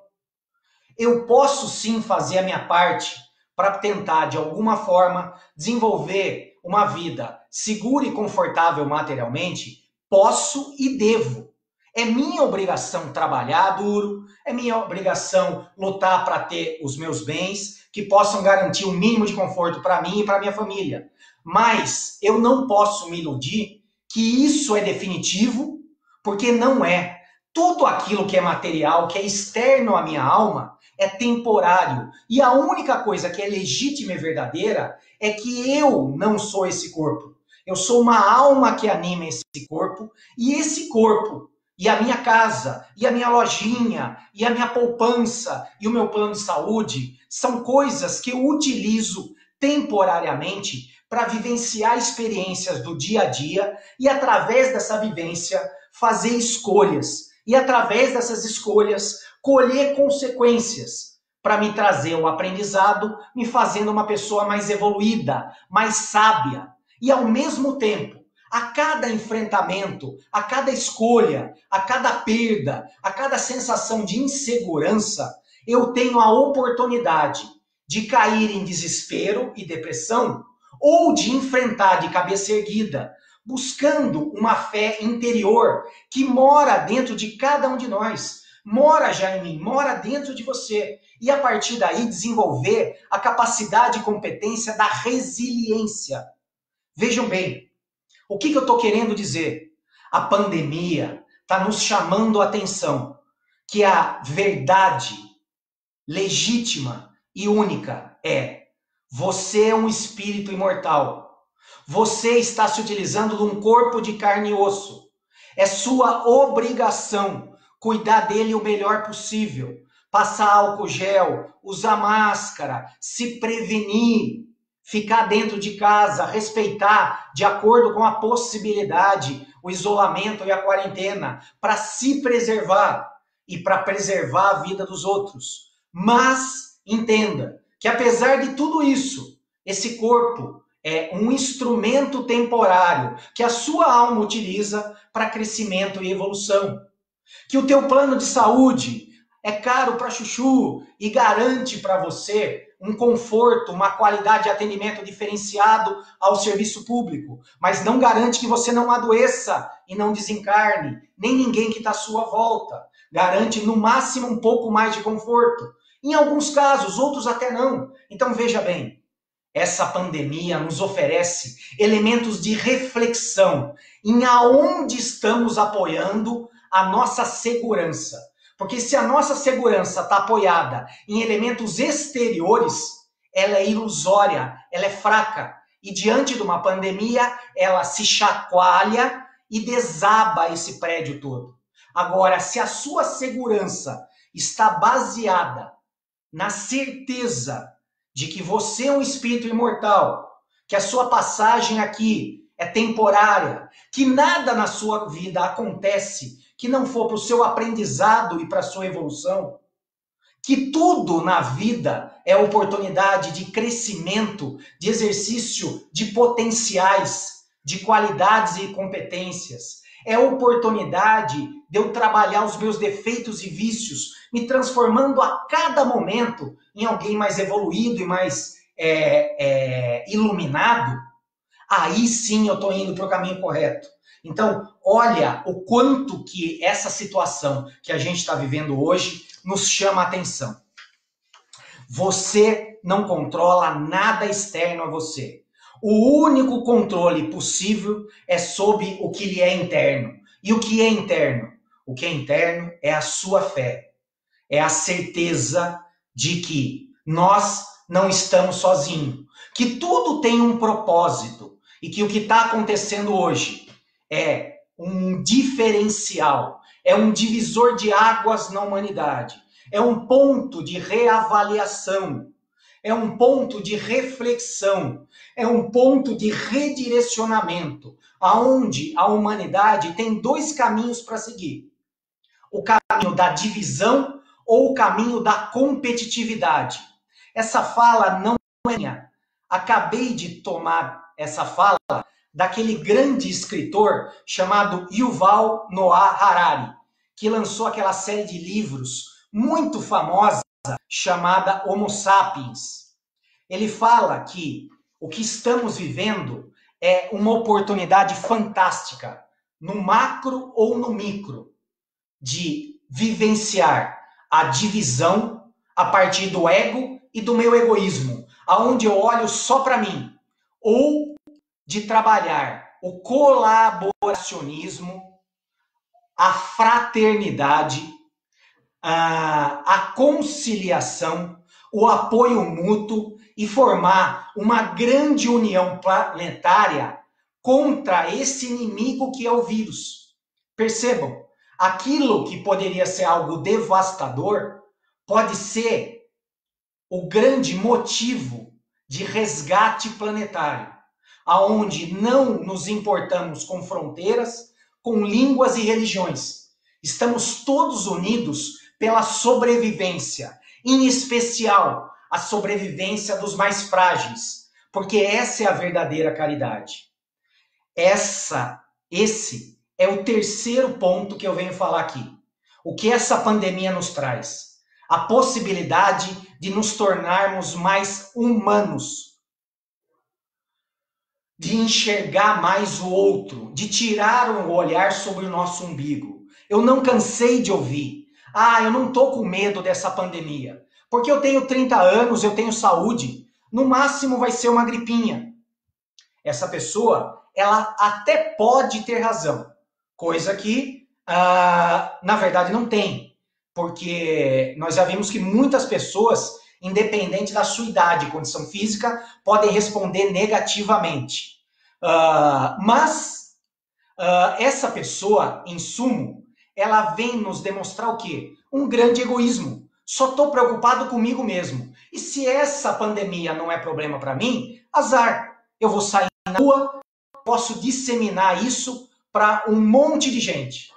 Eu posso sim fazer a minha parte para tentar, de alguma forma, desenvolver uma vida segura e confortável materialmente? Posso e devo. É minha obrigação trabalhar duro, é minha obrigação lutar para ter os meus bens que possam garantir o mínimo de conforto para mim e para minha família. Mas eu não posso me iludir que isso é definitivo, porque não é. Tudo aquilo que é material, que é externo à minha alma, é temporário. E a única coisa que é legítima e verdadeira é que eu não sou esse corpo. Eu sou uma alma que anima esse corpo, e esse corpo, e a minha casa, e a minha lojinha, e a minha poupança, e o meu plano de saúde, são coisas que eu utilizo temporariamente para vivenciar experiências do dia a dia e, através dessa vivência, fazer escolhas. E, através dessas escolhas, colher consequências para me trazer um aprendizado, me fazendo uma pessoa mais evoluída, mais sábia. E, ao mesmo tempo, a cada enfrentamento, a cada escolha, a cada perda, a cada sensação de insegurança, eu tenho a oportunidade de cair em desespero e depressão ou de enfrentar de cabeça erguida, buscando uma fé interior que mora dentro de cada um de nós, mora já em mim, mora dentro de você. E a partir daí desenvolver a capacidade e competência da resiliência. Vejam bem, o que eu estou querendo dizer? A pandemia está nos chamando a atenção que a verdade legítima e única é: você é um espírito imortal. Você está se utilizando de um corpo de carne e osso. É sua obrigação cuidar dele o melhor possível. Passar álcool gel, usar máscara, se prevenir, ficar dentro de casa, respeitar, de acordo com a possibilidade, o isolamento e a quarentena, para se preservar e para preservar a vida dos outros. Mas entenda que, apesar de tudo isso, esse corpo é um instrumento temporário que a sua alma utiliza para crescimento e evolução. Que o teu plano de saúde é caro para chuchu e garante para você um conforto, uma qualidade de atendimento diferenciado ao serviço público, mas não garante que você não adoeça e não desencarne, nem ninguém que está à sua volta. Garante no máximo um pouco mais de conforto. Em alguns casos, outros até não. Então veja bem, essa pandemia nos oferece elementos de reflexão em aonde estamos apoiando a nossa segurança. Porque se a nossa segurança está apoiada em elementos exteriores, ela é ilusória, ela é fraca. E diante de uma pandemia, ela se chacoalha e desaba esse prédio todo. Agora, se a sua segurança está baseada na certeza de que você é um espírito imortal, que a sua passagem aqui é temporária, que nada na sua vida acontece que não for para o seu aprendizado e para a sua evolução, que tudo na vida é oportunidade de crescimento, de exercício de potenciais, de qualidades e competências. É oportunidade de eu trabalhar os meus defeitos e vícios, me transformando a cada momento em alguém mais evoluído e mais iluminado. Aí sim eu estou indo para o caminho correto. Então, olha o quanto que essa situação que a gente está vivendo hoje nos chama a atenção. Você não controla nada externo a você. O único controle possível é sobre o que lhe é interno. E o que é interno? O que é interno é a sua fé. É a certeza de que nós não estamos sozinhos. Que tudo tem um propósito. E que o que está acontecendo hoje é um diferencial. É um divisor de águas na humanidade. É um ponto de reavaliação. É um ponto de reflexão, é um ponto de redirecionamento, aonde a humanidade tem dois caminhos para seguir. O caminho da divisão ou o caminho da competitividade? Essa fala não é minha. Acabei de tomar essa fala daquele grande escritor chamado Yuval Noah Harari, que lançou aquela série de livros muito famosa chamada Homo Sapiens. Ele fala que o que estamos vivendo é uma oportunidade fantástica, no macro ou no micro, de vivenciar a divisão a partir do ego e do meu egoísmo, aonde eu olho só para mim, ou de trabalhar o colaboracionismo, a fraternidade, a conciliação, o apoio mútuo e formar uma grande união planetária contra esse inimigo que é o vírus. Percebam, aquilo que poderia ser algo devastador pode ser o grande motivo de resgate planetário, aonde não nos importamos com fronteiras, com línguas e religiões. Estamos todos unidos pela sobrevivência, em especial a sobrevivência dos mais frágeis, porque essa é a verdadeira caridade. Esse é o terceiro ponto que eu venho falar aqui. O que essa pandemia nos traz? A possibilidade de nos tornarmos mais humanos, de enxergar mais o outro, de tirar o olhar sobre o nosso umbigo. Eu não cansei de ouvir: eu não estou com medo dessa pandemia, porque eu tenho 30 anos, eu tenho saúde, no máximo vai ser uma gripinha. Essa pessoa, ela até pode ter razão, coisa que, na verdade, não tem, porque nós já vimos que muitas pessoas, independente da sua idade e condição física, podem responder negativamente. Mas essa pessoa, em sumo, ela vem nos demonstrar o quê? Um grande egoísmo. Só estou preocupado comigo mesmo. E se essa pandemia não é problema para mim, azar. Eu vou sair na rua, posso disseminar isso para um monte de gente.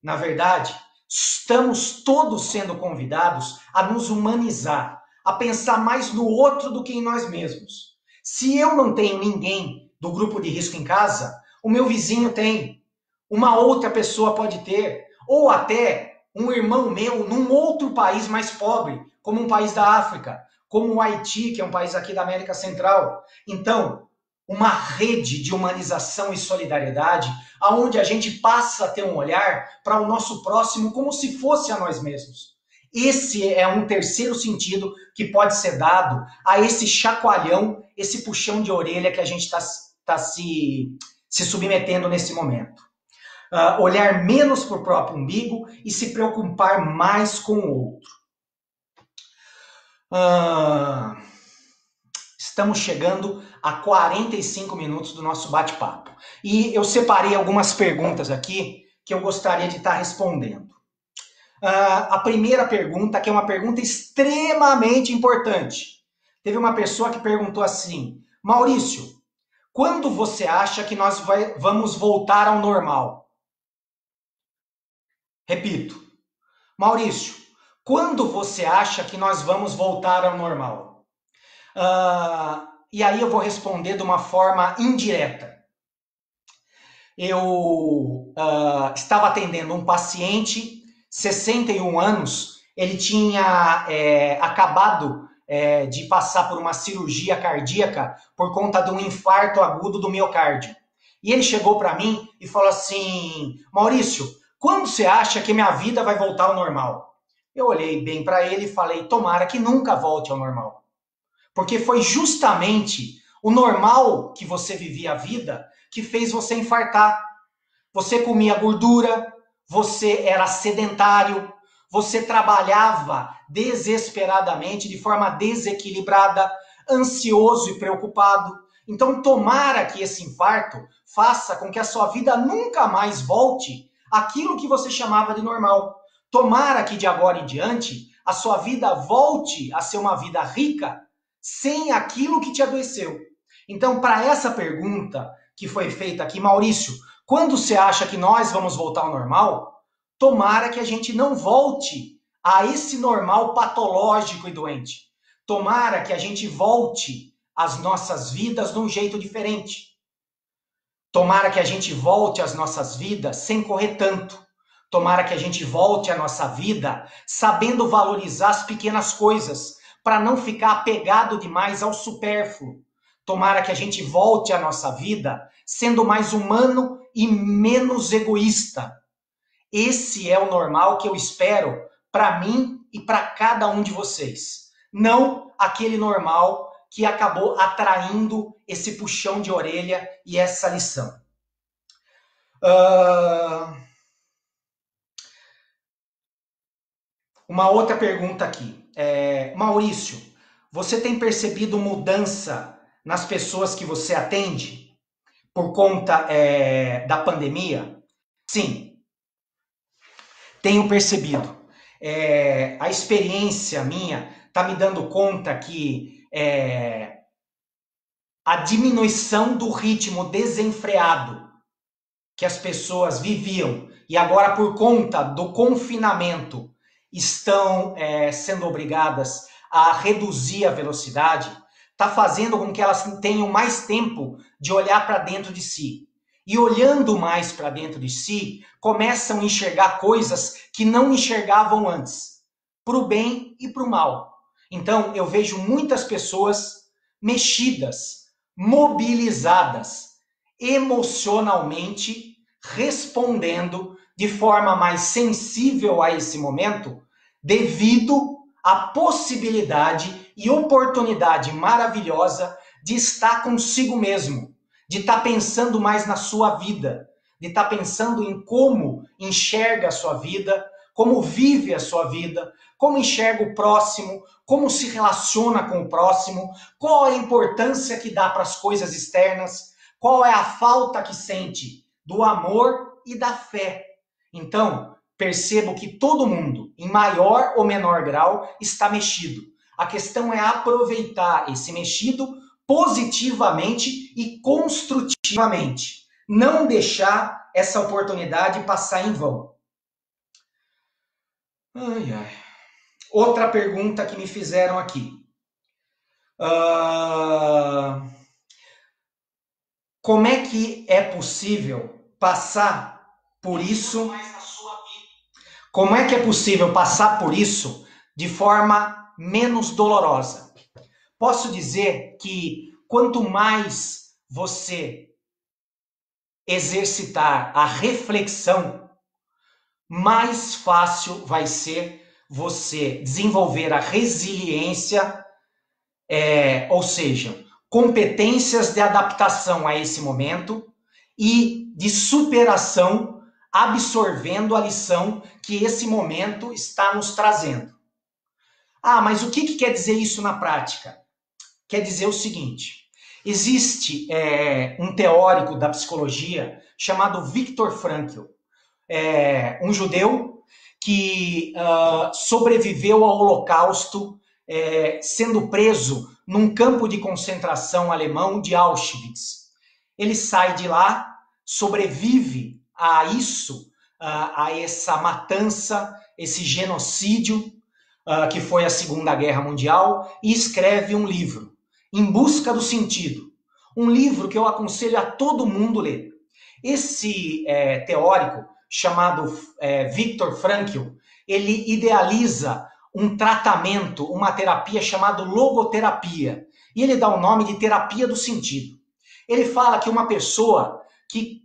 Na verdade, estamos todos sendo convidados a nos humanizar, a pensar mais no outro do que em nós mesmos. Se eu não tenho ninguém do grupo de risco em casa, o meu vizinho tem, uma outra pessoa pode ter, ou até um irmão meu num outro país mais pobre, como um país da África, como o Haiti, que é um país aqui da América Central. Então, uma rede de humanização e solidariedade, aonde a gente passa a ter um olhar para o nosso próximo como se fosse a nós mesmos. Esse é um terceiro sentido que pode ser dado a esse chacoalhão, esse puxão de orelha que a gente está se submetendo nesse momento. Olhar menos para o próprio umbigo e se preocupar mais com o outro. Estamos chegando a 45 minutos do nosso bate-papo. E eu separei algumas perguntas aqui que eu gostaria de estar respondendo. A primeira pergunta, que é uma pergunta extremamente importante. Teve uma pessoa que perguntou assim: Maurício, quando você acha que nós vamos voltar ao normal? Repito. Maurício, quando você acha que nós vamos voltar ao normal? E aí eu vou responder de uma forma indireta. Eu estava atendendo um paciente, 61 anos, ele tinha acabado de passar por uma cirurgia cardíaca por conta de um infarto agudo do miocárdio. E ele chegou para mim e falou assim: Maurício, quando você acha que minha vida vai voltar ao normal? Eu olhei bem para ele e falei: tomara que nunca volte ao normal. Porque foi justamente o normal que você vivia a vida que fez você infartar. Você comia gordura, você era sedentário, você trabalhava desesperadamente, de forma desequilibrada, ansioso e preocupado. Então, tomara que esse infarto faça com que a sua vida nunca mais volte àquilo que você chamava de normal. Tomara que de agora em diante a sua vida volte a ser uma vida rica, sem aquilo que te adoeceu. Então, para essa pergunta que foi feita aqui, Maurício, quando você acha que nós vamos voltar ao normal? Tomara que a gente não volte a esse normal patológico e doente. Tomara que a gente volte às nossas vidas de um jeito diferente. Tomara que a gente volte às nossas vidas sem correr tanto. Tomara que a gente volte à nossa vida sabendo valorizar as pequenas coisas, para não ficar apegado demais ao supérfluo. Tomara que a gente volte à nossa vida sendo mais humano e menos egoísta. Esse é o normal que eu espero para mim e para cada um de vocês. Não aquele normal que acabou atraindo esse puxão de orelha e essa lição. Uma outra pergunta aqui. Maurício, você tem percebido mudança nas pessoas que você atende por conta da pandemia? Sim, tenho percebido. A experiência minha está me dando conta que a diminuição do ritmo desenfreado que as pessoas viviam e agora por conta do confinamento estão sendo obrigadas a reduzir a velocidade, está fazendo com que elas tenham mais tempo de olhar para dentro de si. E olhando mais para dentro de si, começam a enxergar coisas que não enxergavam antes, para o bem e para o mal. Então, eu vejo muitas pessoas mexidas, mobilizadas, emocionalmente, respondendo de forma mais sensível a esse momento, devido à possibilidade e oportunidade maravilhosa de estar consigo mesmo, de estar pensando mais na sua vida, de estar pensando em como enxerga a sua vida, como vive a sua vida, como enxerga o próximo, como se relaciona com o próximo, qual é a importância que dá para as coisas externas, qual é a falta que sente do amor e da fé. Então, percebo que todo mundo, em maior ou menor grau, está mexido. A questão é aproveitar esse mexido positivamente e construtivamente. Não deixar essa oportunidade passar em vão. Outra pergunta que me fizeram aqui. Como é que é possível passar por isso? Como é que é possível passar por isso de forma menos dolorosa? Posso dizer que quanto mais você exercitar a reflexão, mais fácil vai ser você desenvolver a resiliência, ou seja, competências de adaptação a esse momento e de superação, absorvendo a lição que esse momento está nos trazendo. Mas o que quer dizer isso na prática? Quer dizer o seguinte: existe um teórico da psicologia chamado Viktor Frankl, um judeu que sobreviveu ao Holocausto, sendo preso num campo de concentração alemão de Auschwitz. Ele sai de lá, sobrevive a isso, a essa matança, esse genocídio, que foi a Segunda Guerra Mundial, e escreve um livro, Em Busca do Sentido. Um livro que eu aconselho a todo mundo ler. Esse teórico, chamado Viktor Frankl, ele idealiza um tratamento, uma terapia chamada logoterapia. E ele dá o nome de terapia do sentido. Ele fala que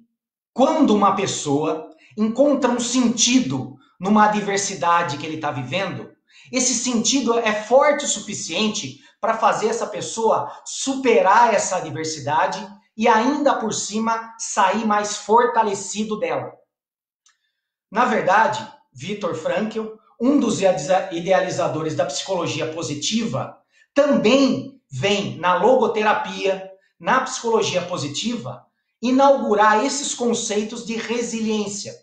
quando uma pessoa encontra um sentido numa adversidade que ele está vivendo, esse sentido é forte o suficiente para fazer essa pessoa superar essa adversidade e ainda por cima sair mais fortalecido dela. Na verdade, Viktor Frankl, um dos idealizadores da psicologia positiva, também vem na logoterapia, na psicologia positiva, inaugurar esses conceitos de resiliência.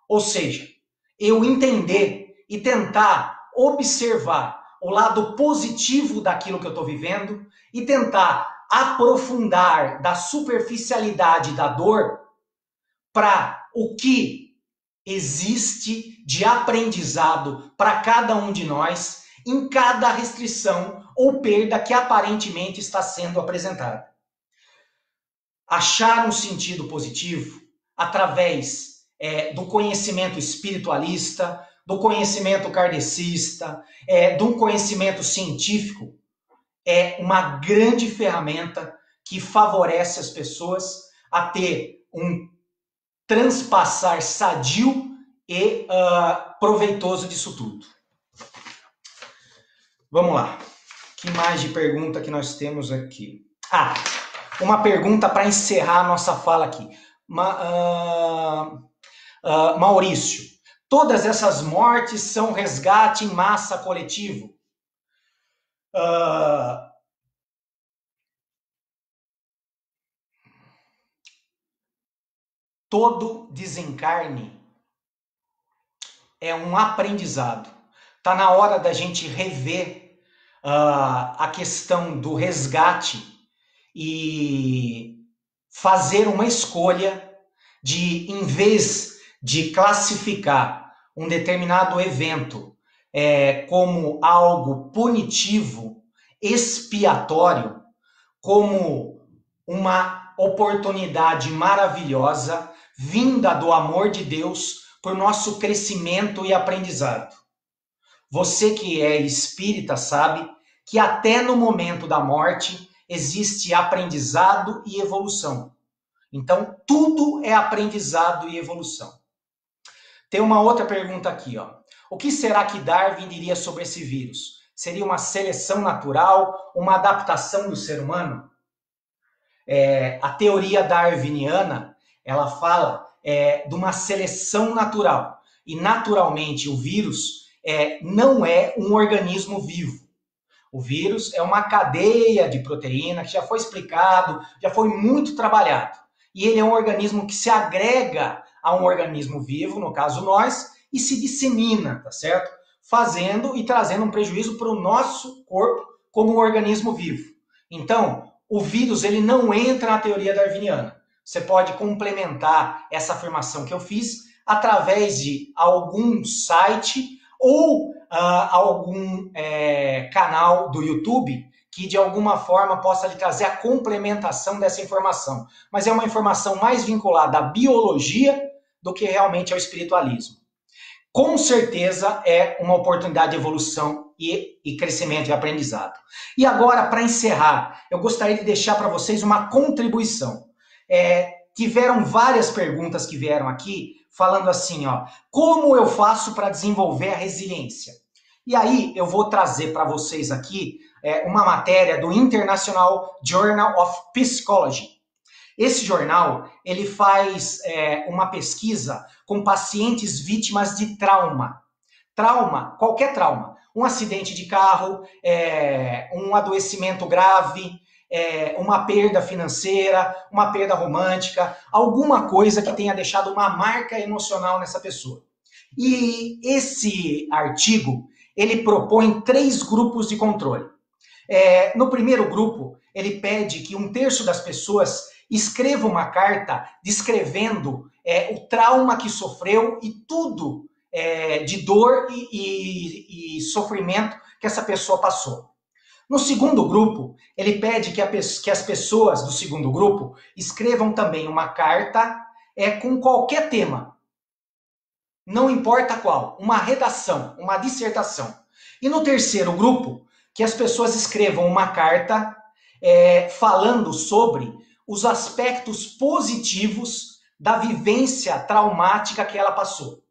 Ou seja, eu entender e tentar observar o lado positivo daquilo que eu estou vivendo e tentar aprofundar da superficialidade da dor para o que existe de aprendizado para cada um de nós em cada restrição ou perda que aparentemente está sendo apresentada. Achar um sentido positivo através do conhecimento espiritualista, do conhecimento kardecista, do conhecimento científico, é uma grande ferramenta que favorece as pessoas a ter um transpassar sadio e proveitoso disso tudo. Vamos lá. Que mais de pergunta que nós temos aqui? Uma pergunta para encerrar a nossa fala aqui. Maurício, todas essas mortes são resgate em massa coletivo? Todo desencarne é um aprendizado. Está na hora da gente rever a questão do resgate e fazer uma escolha de, em vez de classificar um determinado evento como algo punitivo, expiatório, como uma oportunidade maravilhosa vinda do amor de Deus por nosso crescimento e aprendizado. Você que é espírita sabe que até no momento da morte existe aprendizado e evolução. Então, tudo é aprendizado e evolução. Tem uma outra pergunta aqui, ó. O que será que Darwin diria sobre esse vírus? Seria uma seleção natural, uma adaptação do ser humano? A teoria darwiniana, ela fala de uma seleção natural. E, naturalmente, o vírus não é um organismo vivo. O vírus é uma cadeia de proteína que já foi explicado, já foi muito trabalhado. E ele é um organismo que se agrega a um organismo vivo, no caso nós, e se dissemina, tá certo? Fazendo e trazendo um prejuízo para o nosso corpo como um organismo vivo. Então, o vírus ele não entra na teoria darwiniana. Você pode complementar essa afirmação que eu fiz através de algum site ou algum canal do YouTube que de alguma forma possa lhe trazer a complementação dessa informação. Mas é uma informação mais vinculada à biologia do que realmente ao espiritualismo. Com certeza é uma oportunidade de evolução e crescimento e aprendizado. E agora, para encerrar, eu gostaria de deixar para vocês uma contribuição. Tiveram várias perguntas que vieram aqui, falando assim, ó, como eu faço para desenvolver a resiliência? E aí eu vou trazer para vocês aqui uma matéria do International Journal of Psychology. Esse jornal ele faz uma pesquisa com pacientes vítimas de trauma. Trauma, qualquer trauma. Um acidente de carro, um adoecimento grave, uma perda financeira, uma perda romântica, alguma coisa que tenha deixado uma marca emocional nessa pessoa. E esse artigo, ele propõe 3 grupos de controle. No primeiro grupo, ele pede que 1/3 das pessoas escreva uma carta descrevendo o trauma que sofreu e tudo de dor e sofrimento que essa pessoa passou. No segundo grupo, ele pede que as pessoas do segundo grupo escrevam também uma carta com qualquer tema. Não importa qual, uma redação, uma dissertação. E no terceiro grupo, que as pessoas escrevam uma carta falando sobre os aspectos positivos da vivência traumática que ela passou.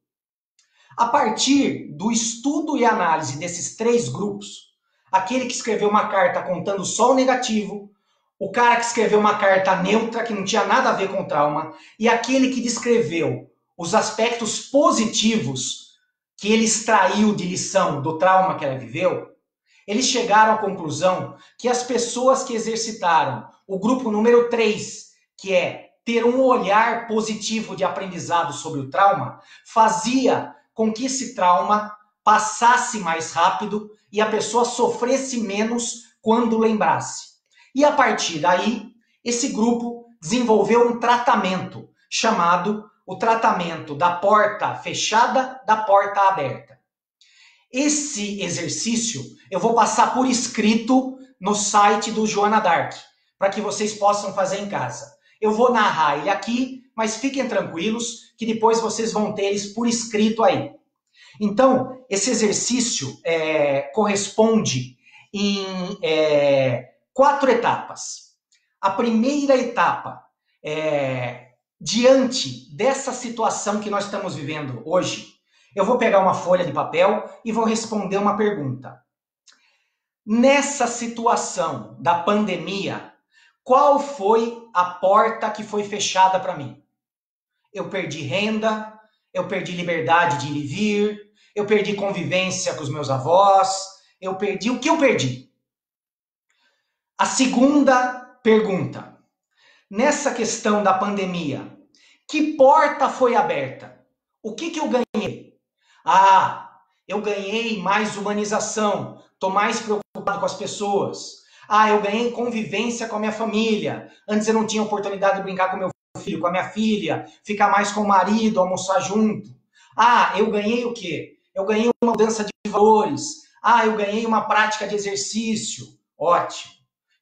A partir do estudo e análise desses 3 grupos, aquele que escreveu uma carta contando só o negativo, o cara que escreveu uma carta neutra, que não tinha nada a ver com o trauma, e aquele que descreveu os aspectos positivos que ele extraiu de lição do trauma que ela viveu, eles chegaram à conclusão que as pessoas que exercitaram o grupo número 3, que é ter um olhar positivo de aprendizado sobre o trauma, fazia com que esse trauma passasse mais rápido e a pessoa sofresse menos quando lembrasse. E a partir daí, esse grupo desenvolveu um tratamento chamado o tratamento da porta fechada, da porta aberta. Esse exercício eu vou passar por escrito no site do Joana Dark, para que vocês possam fazer em casa. Eu vou narrar ele aqui, mas fiquem tranquilos que depois vocês vão ter eles por escrito aí. Então, esse exercício corresponde em 4 etapas. A primeira etapa é, diante dessa situação que nós estamos vivendo hoje, eu vou pegar uma folha de papel e vou responder uma pergunta. Nessa situação da pandemia, qual foi a porta que foi fechada para mim? Eu perdi renda, eu perdi liberdade de ir e vir, eu perdi convivência com os meus avós, eu perdi o que eu perdi? A segunda pergunta. Nessa questão da pandemia, que porta foi aberta? O que eu ganhei? Ah, eu ganhei mais humanização, estou mais preocupado com as pessoas. Ah, eu ganhei convivência com a minha família. Antes eu não tinha oportunidade de brincar com meu filho, com a minha filha, ficar mais com o marido, almoçar junto. Ah, eu ganhei o quê? Eu ganhei uma mudança de valores. Ah, eu ganhei uma prática de exercício. Ótimo.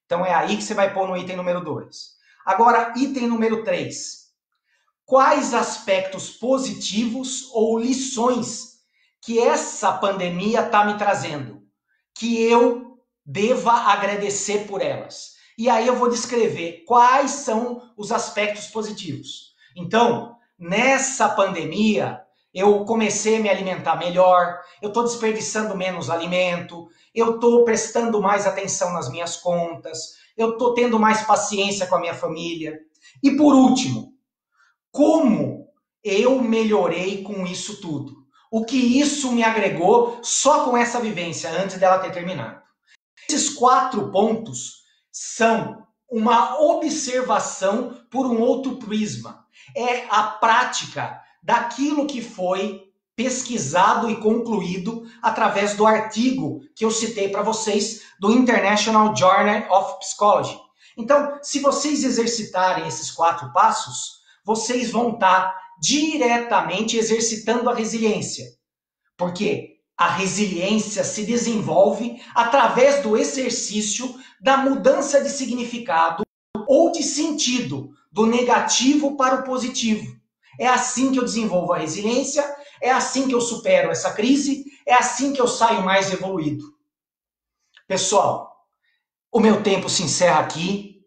Então é aí que você vai pôr no item número 2. Agora, item número 3. Quais aspectos positivos ou lições que essa pandemia está me trazendo, que eu deva agradecer por elas? E aí eu vou descrever quais são os aspectos positivos. Então, nessa pandemia, eu comecei a me alimentar melhor, eu estou desperdiçando menos alimento, eu estou prestando mais atenção nas minhas contas, eu estou tendo mais paciência com a minha família. E por último, como eu melhorei com isso tudo? O que isso me agregou só com essa vivência, antes dela ter terminado? Esses 4 pontos são uma observação por um outro prisma. É a prática daquilo que foi pesquisado e concluído através do artigo que eu citei para vocês do International Journal of Psychology. Então, se vocês exercitarem esses 4 passos, vocês vão estar diretamente exercitando a resiliência. Porque a resiliência se desenvolve através do exercício da mudança de significado ou de sentido, do negativo para o positivo. É assim que eu desenvolvo a resiliência, é assim que eu supero essa crise, é assim que eu saio mais evoluído. Pessoal, o meu tempo se encerra aqui.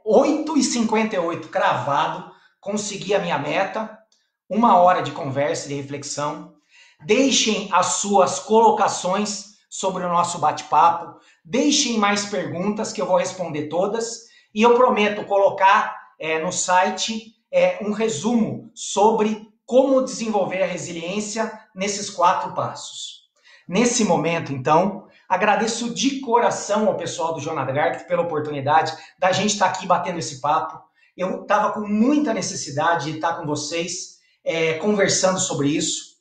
8h58 cravado, consegui a minha meta, 1 hora de conversa e de reflexão. Deixem as suas colocações sobre o nosso bate-papo, deixem mais perguntas que eu vou responder todas e eu prometo colocar no site um resumo sobre como desenvolver a resiliência nesses 4 passos. Nesse momento, então, agradeço de coração ao pessoal do Joana Dark pela oportunidade da gente estar aqui batendo esse papo. Eu estava com muita necessidade de estar com vocês conversando sobre isso.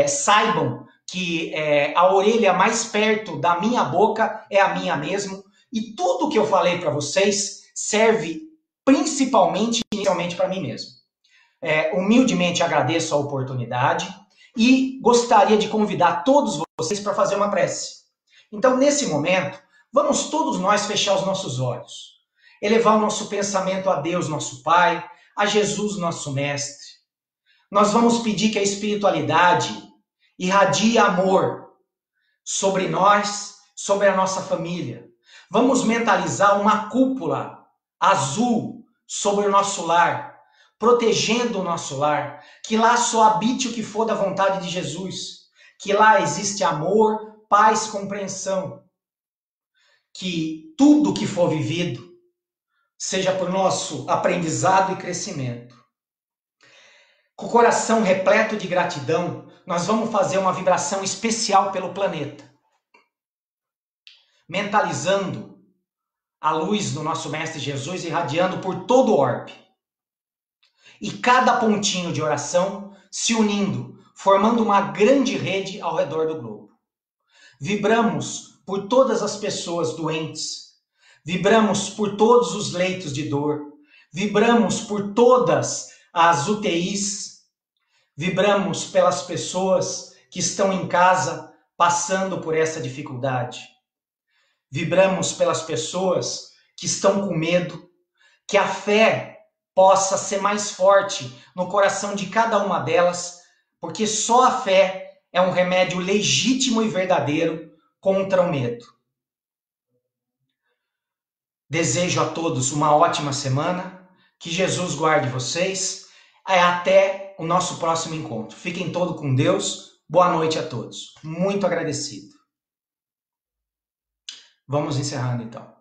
Saibam que a orelha mais perto da minha boca é a minha mesmo. E tudo que eu falei para vocês serve principalmente, inicialmente, para mim mesmo. Humildemente agradeço a oportunidade e gostaria de convidar todos vocês para fazer uma prece. Então, nesse momento, vamos todos nós fechar os nossos olhos, elevar o nosso pensamento a Deus, nosso Pai, a Jesus, nosso Mestre. Nós vamos pedir que a espiritualidade irradie amor sobre nós, sobre a nossa família. Vamos mentalizar uma cúpula azul sobre o nosso lar, protegendo o nosso lar, que lá só habite o que for da vontade de Jesus, que lá existe amor, paz, compreensão, que tudo que for vivido seja por nosso aprendizado e crescimento. Com o coração repleto de gratidão, nós vamos fazer uma vibração especial pelo planeta, mentalizando a luz do nosso Mestre Jesus irradiando por todo o orbe. E cada pontinho de oração se unindo, formando uma grande rede ao redor do globo. Vibramos por todas as pessoas doentes, vibramos por todos os leitos de dor, vibramos por todas as UTIs, vibramos pelas pessoas que estão em casa passando por essa dificuldade. Vibramos pelas pessoas que estão com medo, que a fé possa ser mais forte no coração de cada uma delas, porque só a fé é um remédio legítimo e verdadeiro contra o medo. Desejo a todos uma ótima semana, que Jesus guarde vocês, até o nosso próximo encontro. Fiquem todos com Deus, boa noite a todos. Muito agradecido. Vamos encerrando então.